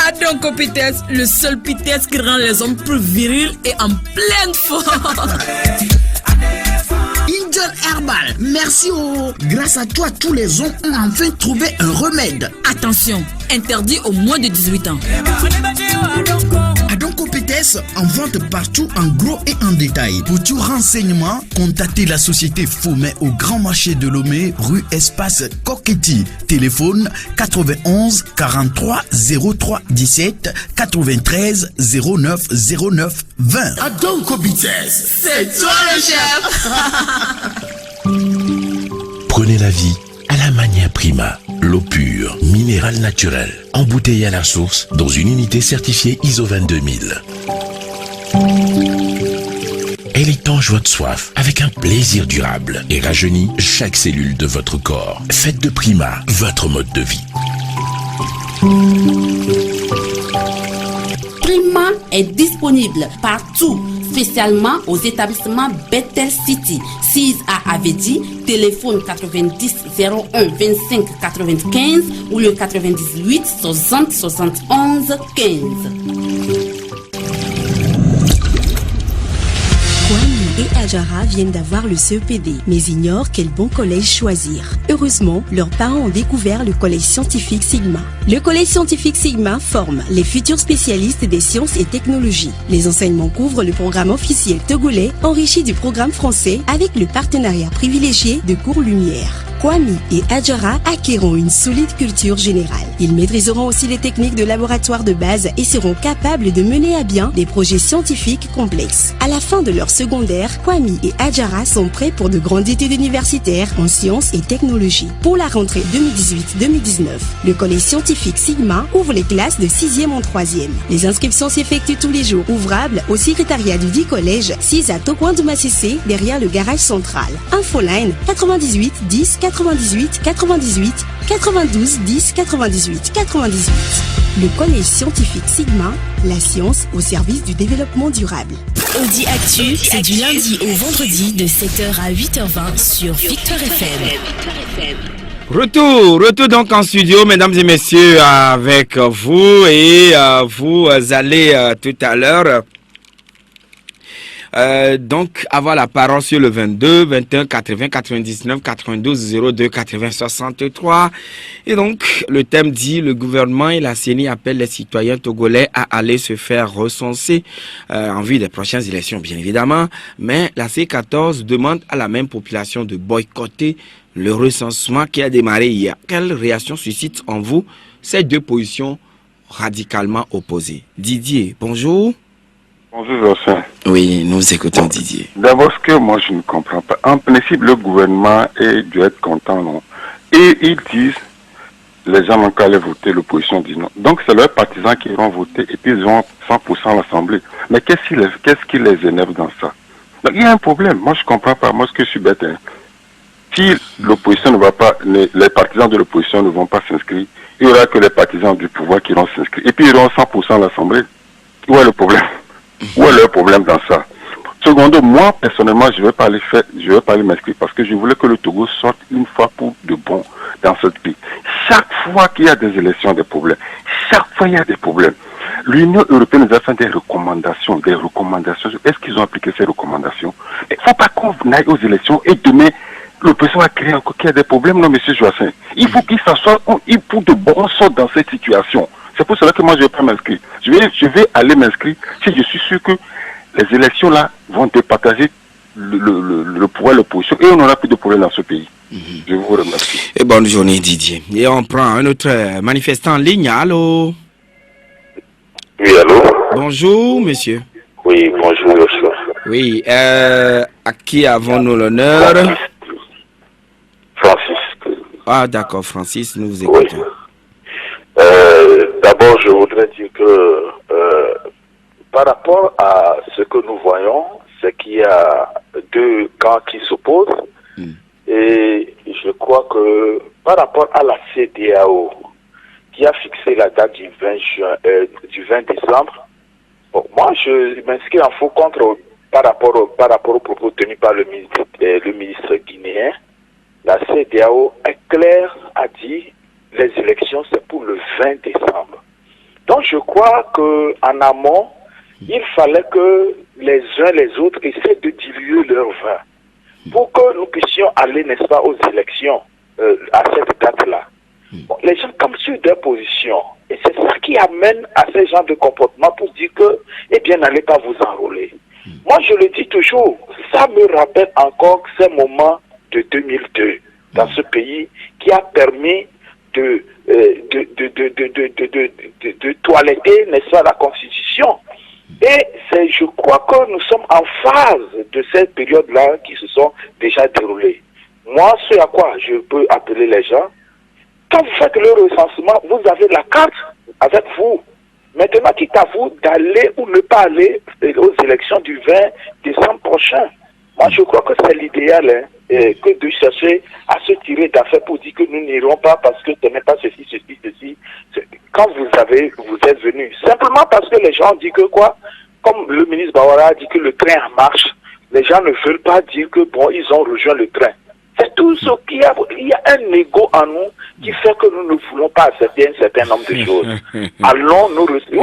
Adonko Pites, le seul Pites qui rend les hommes plus virils et en pleine forme. Indian Herbal, merci grâce à toi, tous les hommes ont enfin trouvé un remède. Attention, interdit aux moins de 18 ans. Adonko Pites en vente partout en gros et en détail. Pour tout renseignement, contactez la société Faumet au Grand Marché de Lomé, rue Espace Coquetti. Téléphone 91 43 03 17 93 09 09 20. Adonko Pites, c'est toi le chef. Prenez la vie à la manière Prima. L'eau pure, minérale naturelle, embouteillée à la source dans une unité certifiée ISO 22000. Elle étanche votre soif avec un plaisir durable et rajeunit chaque cellule de votre corps. Faites de Prima votre mode de vie. Prima est disponible partout, spécialement aux établissements Bethel City, 6 à Avedi, téléphone 90 01 25 95 ou le 98 60 71 15. Et Adjara viennent d'avoir le CEPD, mais ignorent quel bon collège choisir. Heureusement, leurs parents ont découvert le collège scientifique Sigma. Le collège scientifique Sigma forme les futurs spécialistes des sciences et technologies. Les enseignements couvrent le programme officiel togolais, enrichi du programme français avec le partenariat privilégié de Cours Lumière. Kwame et Adjara acquerront une solide culture générale. Ils maîtriseront aussi les techniques de laboratoire de base et seront capables de mener à bien des projets scientifiques complexes. À la fin de leur secondaire, Kwame et Adjara sont prêts pour de grandes études universitaires en sciences et technologies. Pour la rentrée 2018-2019, le collège scientifique Sigma ouvre les classes de 6e en 3e. Les inscriptions s'effectuent tous les jours, ouvrables au secrétariat du dit collège, 6 à Tokouandouma-Cissé, derrière le garage central. Infoline 98 10 98 98 92 10 98 98. Le collège scientifique Sigma, la science au service du développement durable. Audi Actu, c'est du lundi au vendredi de 7h à 8h20 sur Victoire FM. Retour donc en studio, mesdames et messieurs, avec vous et vous allez tout à l'heure donc avoir la parole sur le 22 21 80 99 92 02 80 63 et donc le thème dit: le gouvernement et la CENI appellent les citoyens togolais à aller se faire recenser en vue des prochaines élections bien évidemment, mais la C14 demande à la même population de boycotter le recensement qui a démarré hier. Quelle réaction suscite en vous ces deux positions radicalement opposées? Didier, bonjour. Bonjour Jossin. Oui, nous écoutons Didier. D'abord, ce que moi je ne comprends pas, en principe le gouvernement doit être content, non? Et ils disent, les gens n'ont qu'à aller voter, l'opposition dit non. Donc c'est leurs partisans qui iront voter et puis ils ont 100% l'Assemblée. Mais qu'est-ce qui les énerve dans ça? Donc il y a un problème, moi je ne comprends pas, moi ce que je suis bête. Si l'opposition ne va pas, les partisans de l'opposition ne vont pas s'inscrire, il n'y aura que les partisans du pouvoir qui vont s'inscrire. Et puis ils auront 100% l'Assemblée. Où est le problème? Où est le problème dans ça? Secondo, moi, personnellement, je vais pas aller m'inscrire parce que je voulais que le Togo sorte une fois pour de bon dans ce pays. Chaque fois qu'il y a des élections, des problèmes. Chaque fois il y a des problèmes. L'Union européenne nous a fait des recommandations. Est-ce qu'ils ont appliqué ces recommandations? Il ne faut pas qu'on aille aux élections et demain, le président a créé encore qu'il y a des problèmes. Non, monsieur Joassin. Il faut qu'il s'assoie pour de bon sort dans cette situation. C'est pour cela que moi, je ne vais pas m'inscrire. Je vais aller m'inscrire si je suis sûr que les élections là vont départager le pouvoir, l'opposition et on n'aura plus de problème dans ce pays. Je vous remercie. Et bonne journée Didier. Et on prend un autre manifestant en ligne. Allô? Oui, allô? Bonjour monsieur. Oui, bonjour monsieur. Oui, à qui avons-nous l'honneur? Francis. Ah d'accord, Francis, nous vous écoutons. Oui. D'abord, je voudrais dire que par rapport à ce que nous voyons, c'est qu'il y a deux camps qui s'opposent. Et je crois que par rapport à la CEDEAO, qui a fixé la date du 20 décembre, bon, moi je m'inscris en faux contre par rapport aux propos tenus par le ministre guinéen. La CEDEAO est claire, a dit les élections c'est pour le 20 décembre. Donc je crois qu'en amont, il fallait que les uns les autres essaient de diluer leur vin pour que nous puissions aller, n'est-ce pas, aux élections à cette date-là. Bon, les gens campent sur des positions et c'est ça qui amène à ces genres de comportement pour dire que, eh bien, n'allez pas vous enrôler. Moi, je le dis toujours, ça me rappelle encore ces moments de 2002 dans ce pays qui a permis de toiletter, n'est-ce pas, la Constitution. Et je crois que nous sommes en phase de cette période-là qui se sont déjà déroulées. Moi, ce à quoi je peux appeler les gens, quand vous faites le recensement, vous avez la carte avec vous. Maintenant, quitte à vous d'aller ou ne pas aller aux élections du 20 décembre prochain. Moi, je crois que c'est l'idéal, que de chercher à se tirer d'affaire pour dire que nous n'irons pas parce que ce n'est pas ceci. Quand vous êtes venu, simplement parce que les gens disent que quoi, comme le ministre Bawara a dit que le train en marche, les gens ne veulent pas dire que bon, ils ont rejoint le train. C'est tout ce qu'il y a. Il y a un ego en nous qui fait que nous ne voulons pas accepter un certain nombre de choses. Allons nous recenser.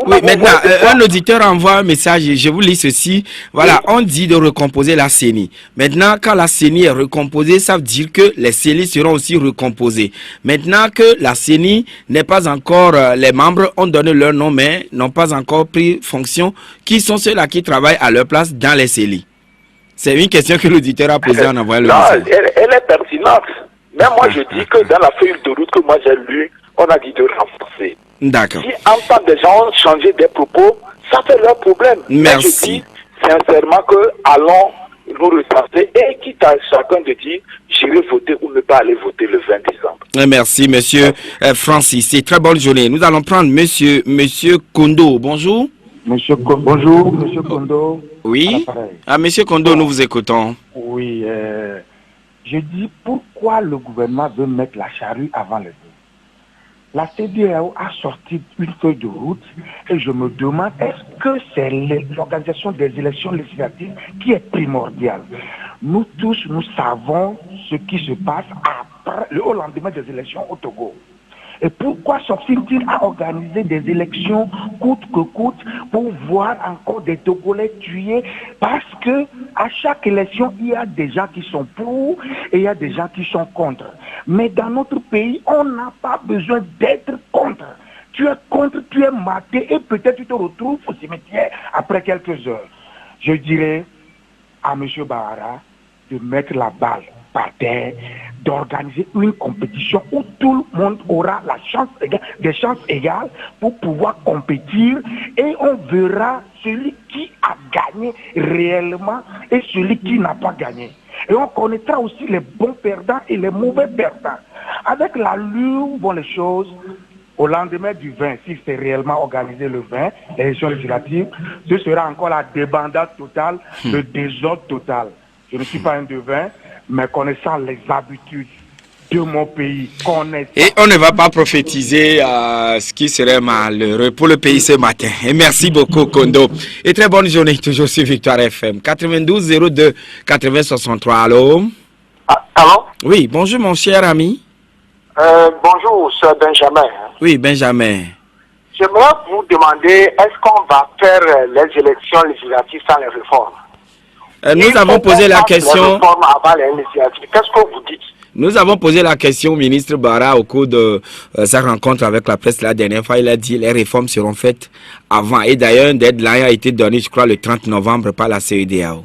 Oui, maintenant, un auditeur envoie un message, je vous lis ceci. Voilà, on dit de recomposer la CENI. Maintenant, quand la CENI est recomposée, ça veut dire que les CENI seront aussi recomposés. Maintenant que la CENI n'est pas encore, les membres ont donné leur nom, mais n'ont pas encore pris fonction, qui sont ceux-là qui travaillent à leur place dans les CENI? C'est une question que l'auditeur a posée en envoyant le message. Elle est pertinente. Mais moi, je dis que dans la feuille de route que moi j'ai lue, on a dit de renforcer. D'accord. Si en temps des gens ont changé des propos, ça fait leur problème. Merci. Mais je dis sincèrement que allons nous recenser et quitte à chacun de dire j'irai voter ou ne pas aller voter le 20 décembre. Merci, monsieur Francis. C'est très bonne journée. Nous allons prendre monsieur Kondo. Bonjour. Bonjour, monsieur Kondo. Oui. Monsieur Kondo, nous vous écoutons. Oui, je dis pourquoi le gouvernement veut mettre la charrue avant les bœufs. La CEDEAO a sorti une feuille de route et je me demande est-ce que c'est l'organisation des élections législatives qui est primordiale. Nous tous, nous savons ce qui se passe au lendemain des élections au Togo. Et pourquoi s'obstine-t-il à organiser des élections coûte que coûte pour voir encore des Togolais tués? Parce que à chaque élection, il y a des gens qui sont pour et il y a des gens qui sont contre. Mais dans notre pays, on n'a pas besoin d'être contre. Tu es contre, tu es maté et peut-être tu te retrouves au cimetière après quelques heures. Je dirais à M. Bahara de mettre la balle par terre, d'organiser une compétition où tout le monde aura des chances égales pour pouvoir compétir et on verra celui qui a gagné réellement et celui qui n'a pas gagné. Et on connaîtra aussi les bons perdants et les mauvais perdants. Avec l'allure vont les choses. Au lendemain du 20, si c'est réellement organisé le 20, l'élection législative, ce sera encore la débandade totale, le désordre total. Je ne suis pas un devin, mais connaissant les habitudes de mon pays. Et on ne va pas prophétiser ce qui serait malheureux pour le pays ce matin. Et merci beaucoup, Kondo. Et très bonne journée, toujours sur Victoire FM. 92 02 80 63. Allô? Allô? Oui, bonjour, mon cher ami. Bonjour, c'est Benjamin. Oui, Benjamin. J'aimerais vous demander, est-ce qu'on va faire les élections législatives sans les réformes? Nous avons posé la question. Qu'est-ce que vous dites? Nous avons posé la question au ministre Bara au cours de sa rencontre avec la presse la dernière fois. Il a dit que les réformes seront faites avant. Et d'ailleurs, un deadline a été donné, je crois, le 30 novembre par la CEDEAO.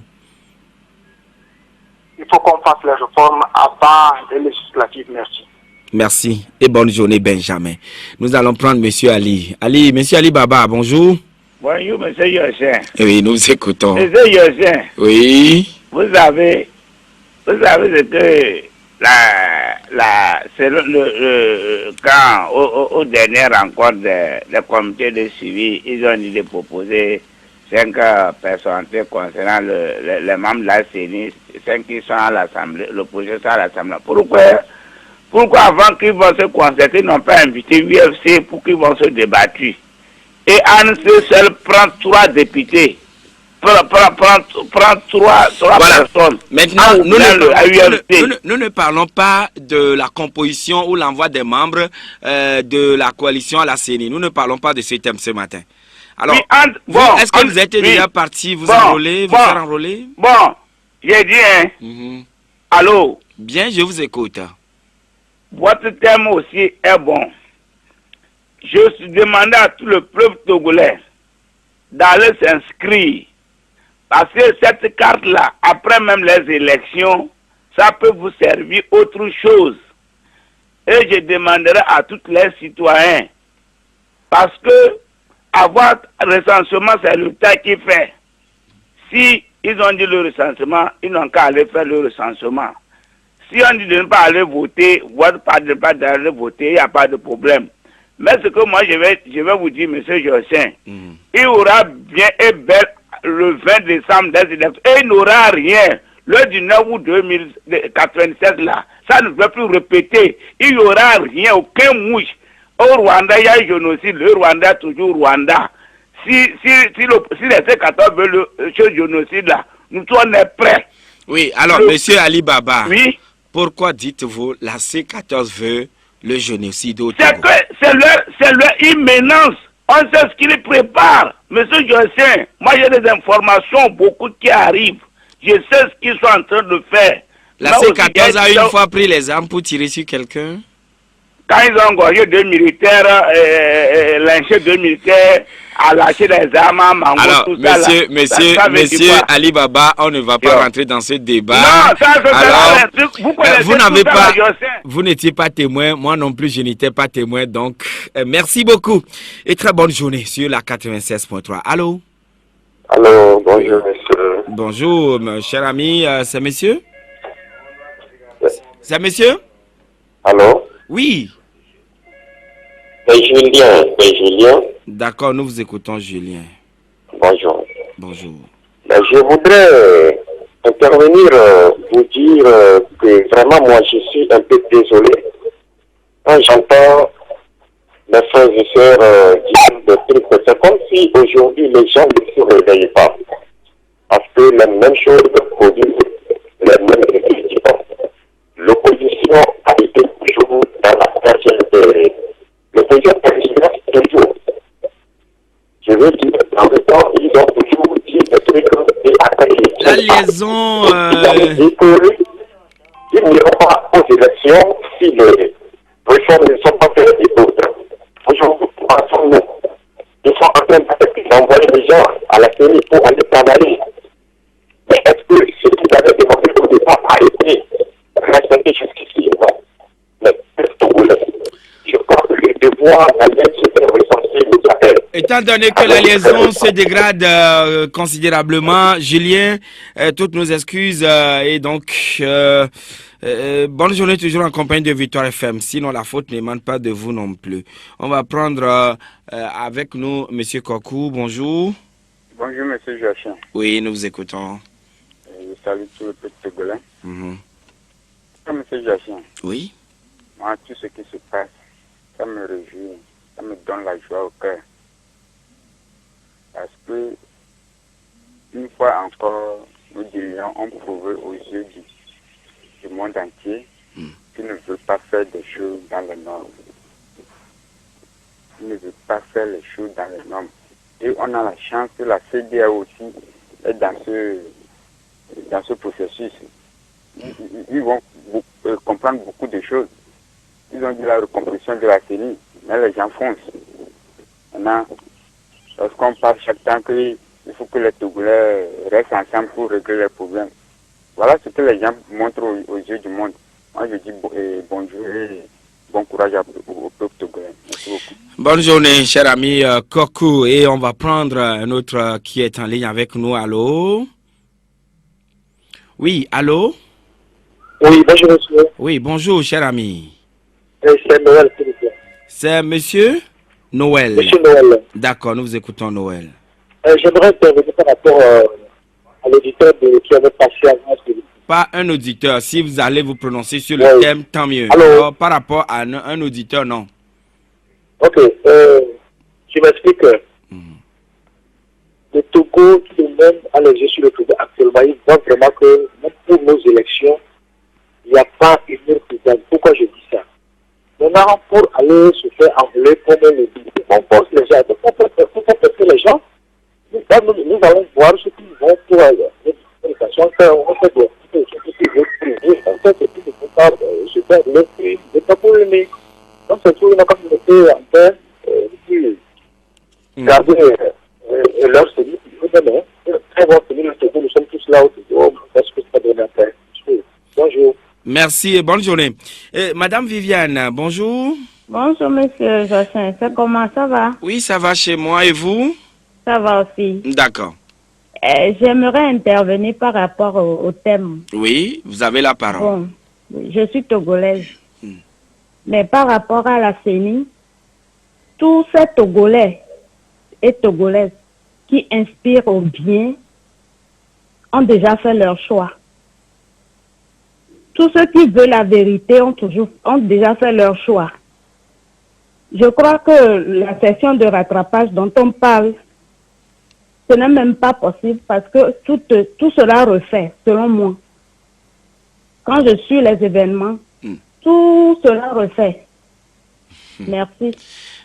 Il faut qu'on fasse les réformes avant les législatives. Merci. Merci et bonne journée, Benjamin. Nous allons prendre Monsieur Ali. Monsieur Ali Baba, bonjour. Bonjour, Monsieur Yossin. Oui, nous écoutons. Monsieur Yossin. Oui. Vous savez ce que c'est quand aux dernières rencontres des comités de suivi, ils ont dit de proposer 5 personnalités concernant les membres de la CENI, 5 qui sont à l'Assemblée, l'opposition à l'Assemblée. Pourquoi avant qu'ils vont se concerter, ils n'ont pas invité l'UFC pour qu'ils vont se débattre? Et Anne seul prend 3 députés. Prend 3 personnes. Maintenant, nous ne parlons pas de la composition ou l'envoi des membres de la coalition à la CENI. Nous ne parlons pas de ce thème ce matin. Alors, est-ce que vous êtes déjà parti vous enrôler, vous faire enrôler? Bon, j'ai dit, allô? Bien, je vous écoute. Votre thème aussi est bon. Je suis demandé à tout le peuple togolais d'aller s'inscrire. Parce que cette carte-là, après même les élections, ça peut vous servir autre chose. Et je demanderai à tous les citoyens, parce que avoir recensement, c'est l'État qui fait. Si ils ont dit le recensement, ils n'ont qu'à aller faire le recensement. Si on dit de ne pas aller voter, de ne pas aller voter, il n'y a pas de problème. Mais ce que moi je vais vous dire, M. Jossin, il y aura bien et bel le 20 décembre des élections. Et il n'aura rien. Le 19 août 2097 là, ça ne va plus répéter. Il n'y aura rien, aucun mouche. Au Rwanda, il y a un génocide. Le Rwanda est toujours Rwanda. Si les C14 veulent ce génocide là, nous sommes prêts. Oui, alors, Monsieur Ali Baba, oui? Pourquoi dites-vous la C14 veut le génocide au Togo? C'est leur imminence. On sait ce qu'ils préparent. Monsieur Jossin, moi j'ai des informations, beaucoup qui arrivent. Je sais ce qu'ils sont en train de faire. La C14 a une fois pris les armes pour tirer sur quelqu'un? Quand ils ont engagé 2 militaires, lynché 2 militaires, à lâcher des armes à Mango, alors, tout monsieur Ali Baba, on ne va pas rentrer dans ce débat. Non, ça, alors, vous n'étiez pas témoin, moi non plus je n'étais pas témoin, donc merci beaucoup et très bonne journée sur la 96.3. Allô? Allô, bonjour monsieur. Bonjour, mon cher ami, c'est monsieur? C'est monsieur? Allô? Oui. C'est Julien. D'accord, nous vous écoutons, Julien. Bonjour. Bonjour. Je voudrais intervenir, vous dire que vraiment moi je suis un peu désolé quand j'entends mes frères et sœurs dire des trucs. C'est comme si aujourd'hui les gens ne se réveillent pas. Parce que les mêmes choses produisent les mêmes résultats. L'opposition a été toujours dans la troisième. L'opposition présidentielle toujours. Je veux dire, en même temps, ils ont toujours dit des trucs et après la liaison. Ils n'iront pas aux élections si les réformes ne sont pas faites et autres. Aujourd'hui, nous, ils sont en train d'envoyer des gens à la série pour aller travailler. Mais est-ce que ce qu'ils avaient demandé au départ a été respecté jusqu'ici? Non. Mais qu'est-ce que vous voulez? Je crois que le devoir d'aller se faire recenser nous appelle. Étant donné que la liaison se dégrade considérablement, Julien, toutes nos excuses et donc bonne journée toujours en compagnie de Victoire FM. Sinon la faute n'émane pas de vous non plus. On va prendre avec nous Monsieur Kokou. Bonjour. Bonjour Monsieur Joachim. Oui, nous vous écoutons. Je salue tout le peuple togolais. Mm-hmm. Monsieur Joachim. Oui. Moi, tout ce qui se passe, ça me réjouit, ça me donne la joie au cœur. Parce que, une fois encore, nos dirigeants ont prouvé aux yeux du monde entier qu'ils ne veulent pas faire des choses dans les normes. Ils ne veulent pas faire les choses dans les normes. Et on a la chance que la CEDEAO aussi est dans ce processus. Ils vont comprendre beaucoup de choses. Ils ont dit la recomposition de la CENI, mais les gens foncent. Maintenant, lorsqu'on parle chaque temps qu'il faut que les Togolais restent ensemble pour régler les problèmes. Voilà ce que les gens montrent aux yeux du monde. Moi, je dis bonjour et bon courage au peuple togolais. Merci beaucoup. Bonne journée, cher ami Kokou. Et on va prendre un autre qui est en ligne avec nous. Allô? Oui, allô? Oui, bonjour, monsieur. Oui, bonjour, cher ami. C'est Noël, s'il vous plaît. C'est monsieur Noël. Monsieur Noël. D'accord, nous vous écoutons, Noël. J'aimerais intervenir par rapport à l'auditeur qui avait passé avant. Pas un auditeur. Si vous allez vous prononcer sur le thème, tant mieux. Alors, par rapport à un auditeur, non. Ok. Je m'explique. Le Togo, tout le monde a les yeux sur le Togo actuellement. Ils voient vraiment que même pour nos élections, il n'y a pas une présidente. Pourquoi je dis ça? Maintenant, pour aller se faire envoler comme le dit, on pense les gens. Pour faire les gens, nous allons voir ce qu'ils vont pour l'éducation. On fait des on fait ce qui ne pas se faire le prix. C'est pas pour l'aimer. Donc, c'est tout une communauté en terre qui garder leur série. Très bon série, nous sommes tous là au parce que ça donne un terre. Bonjour. Merci et bonne journée. Madame Viviane, bonjour. Bonjour, monsieur Jochin. Comment ça va? Oui, ça va chez moi. Et vous? Ça va aussi. D'accord. J'aimerais intervenir par rapport au thème. Oui, vous avez la parole. Bon, je suis togolaise. Mais par rapport à la CENI, tous ces Togolais et Togolaises qui inspirent au bien ont déjà fait leur choix. Tous ceux qui veulent la vérité ont déjà fait leur choix. Je crois que la session de rattrapage dont on parle, ce n'est même pas possible parce que tout cela refait, selon moi. Quand je suis les événements, tout cela refait. Merci.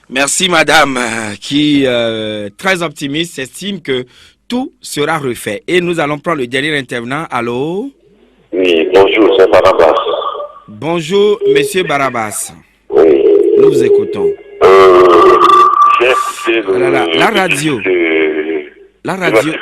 Merci, madame, qui, très optimiste, estime que tout sera refait. Et nous allons prendre le dernier intervenant. Allô? Oui, bonjour, c'est Barabas. Bonjour, monsieur Barabas. Oui. Nous vous écoutons. J'ai écouté la radio. La radio.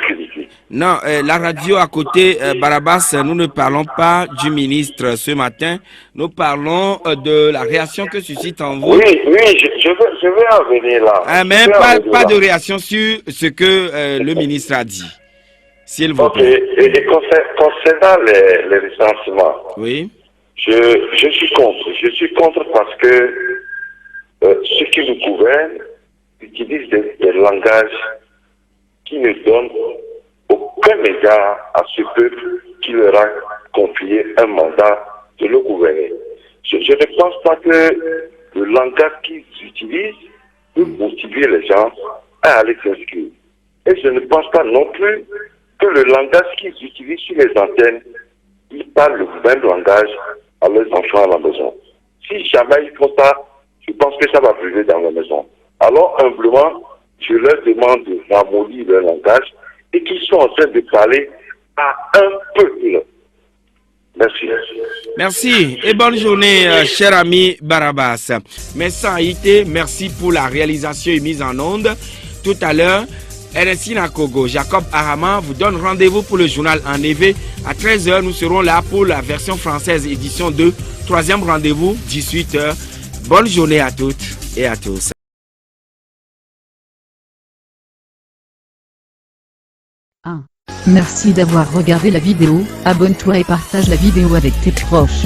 Non, la radio à côté, Barabas, nous ne parlons pas du ministre ce matin. Nous parlons de la réaction que suscite en vous. Oui, je vais en venir là. Mais pas de réaction sur ce que le ministre a dit. S'il vous plaît. Et concernant les recensements, oui. Je suis contre. Je suis contre parce que ceux qui nous gouvernent utilisent des langages qui ne donnent aucun égard à ce peuple qui leur a confié un mandat de le gouverner. Je ne pense pas que le langage qu'ils utilisent peut motiver les gens à aller s'inscrire. Et je ne pense pas non plus que le langage qu'ils utilisent sur les antennes, ils parlent le même langage à leurs enfants à la maison. Si jamais ils font ça, je pense que ça va brûler dans la maison. Alors, humblement, je leur demande de ramollir leur langage et qu'ils sont en train de parler à un peuple. Merci. Merci et bonne journée, cher ami Barabas. Merci Haïté, merci pour la réalisation et mise en onde. Tout à l'heure, RSI Nakogo, Jacob Arama vous donne rendez-vous pour le journal en EV. À 13h, nous serons là pour la version française édition 2. Troisième rendez-vous, 18h. Bonne journée à toutes et à tous. Merci d'avoir regardé la vidéo, abonne-toi et partage la vidéo avec tes proches.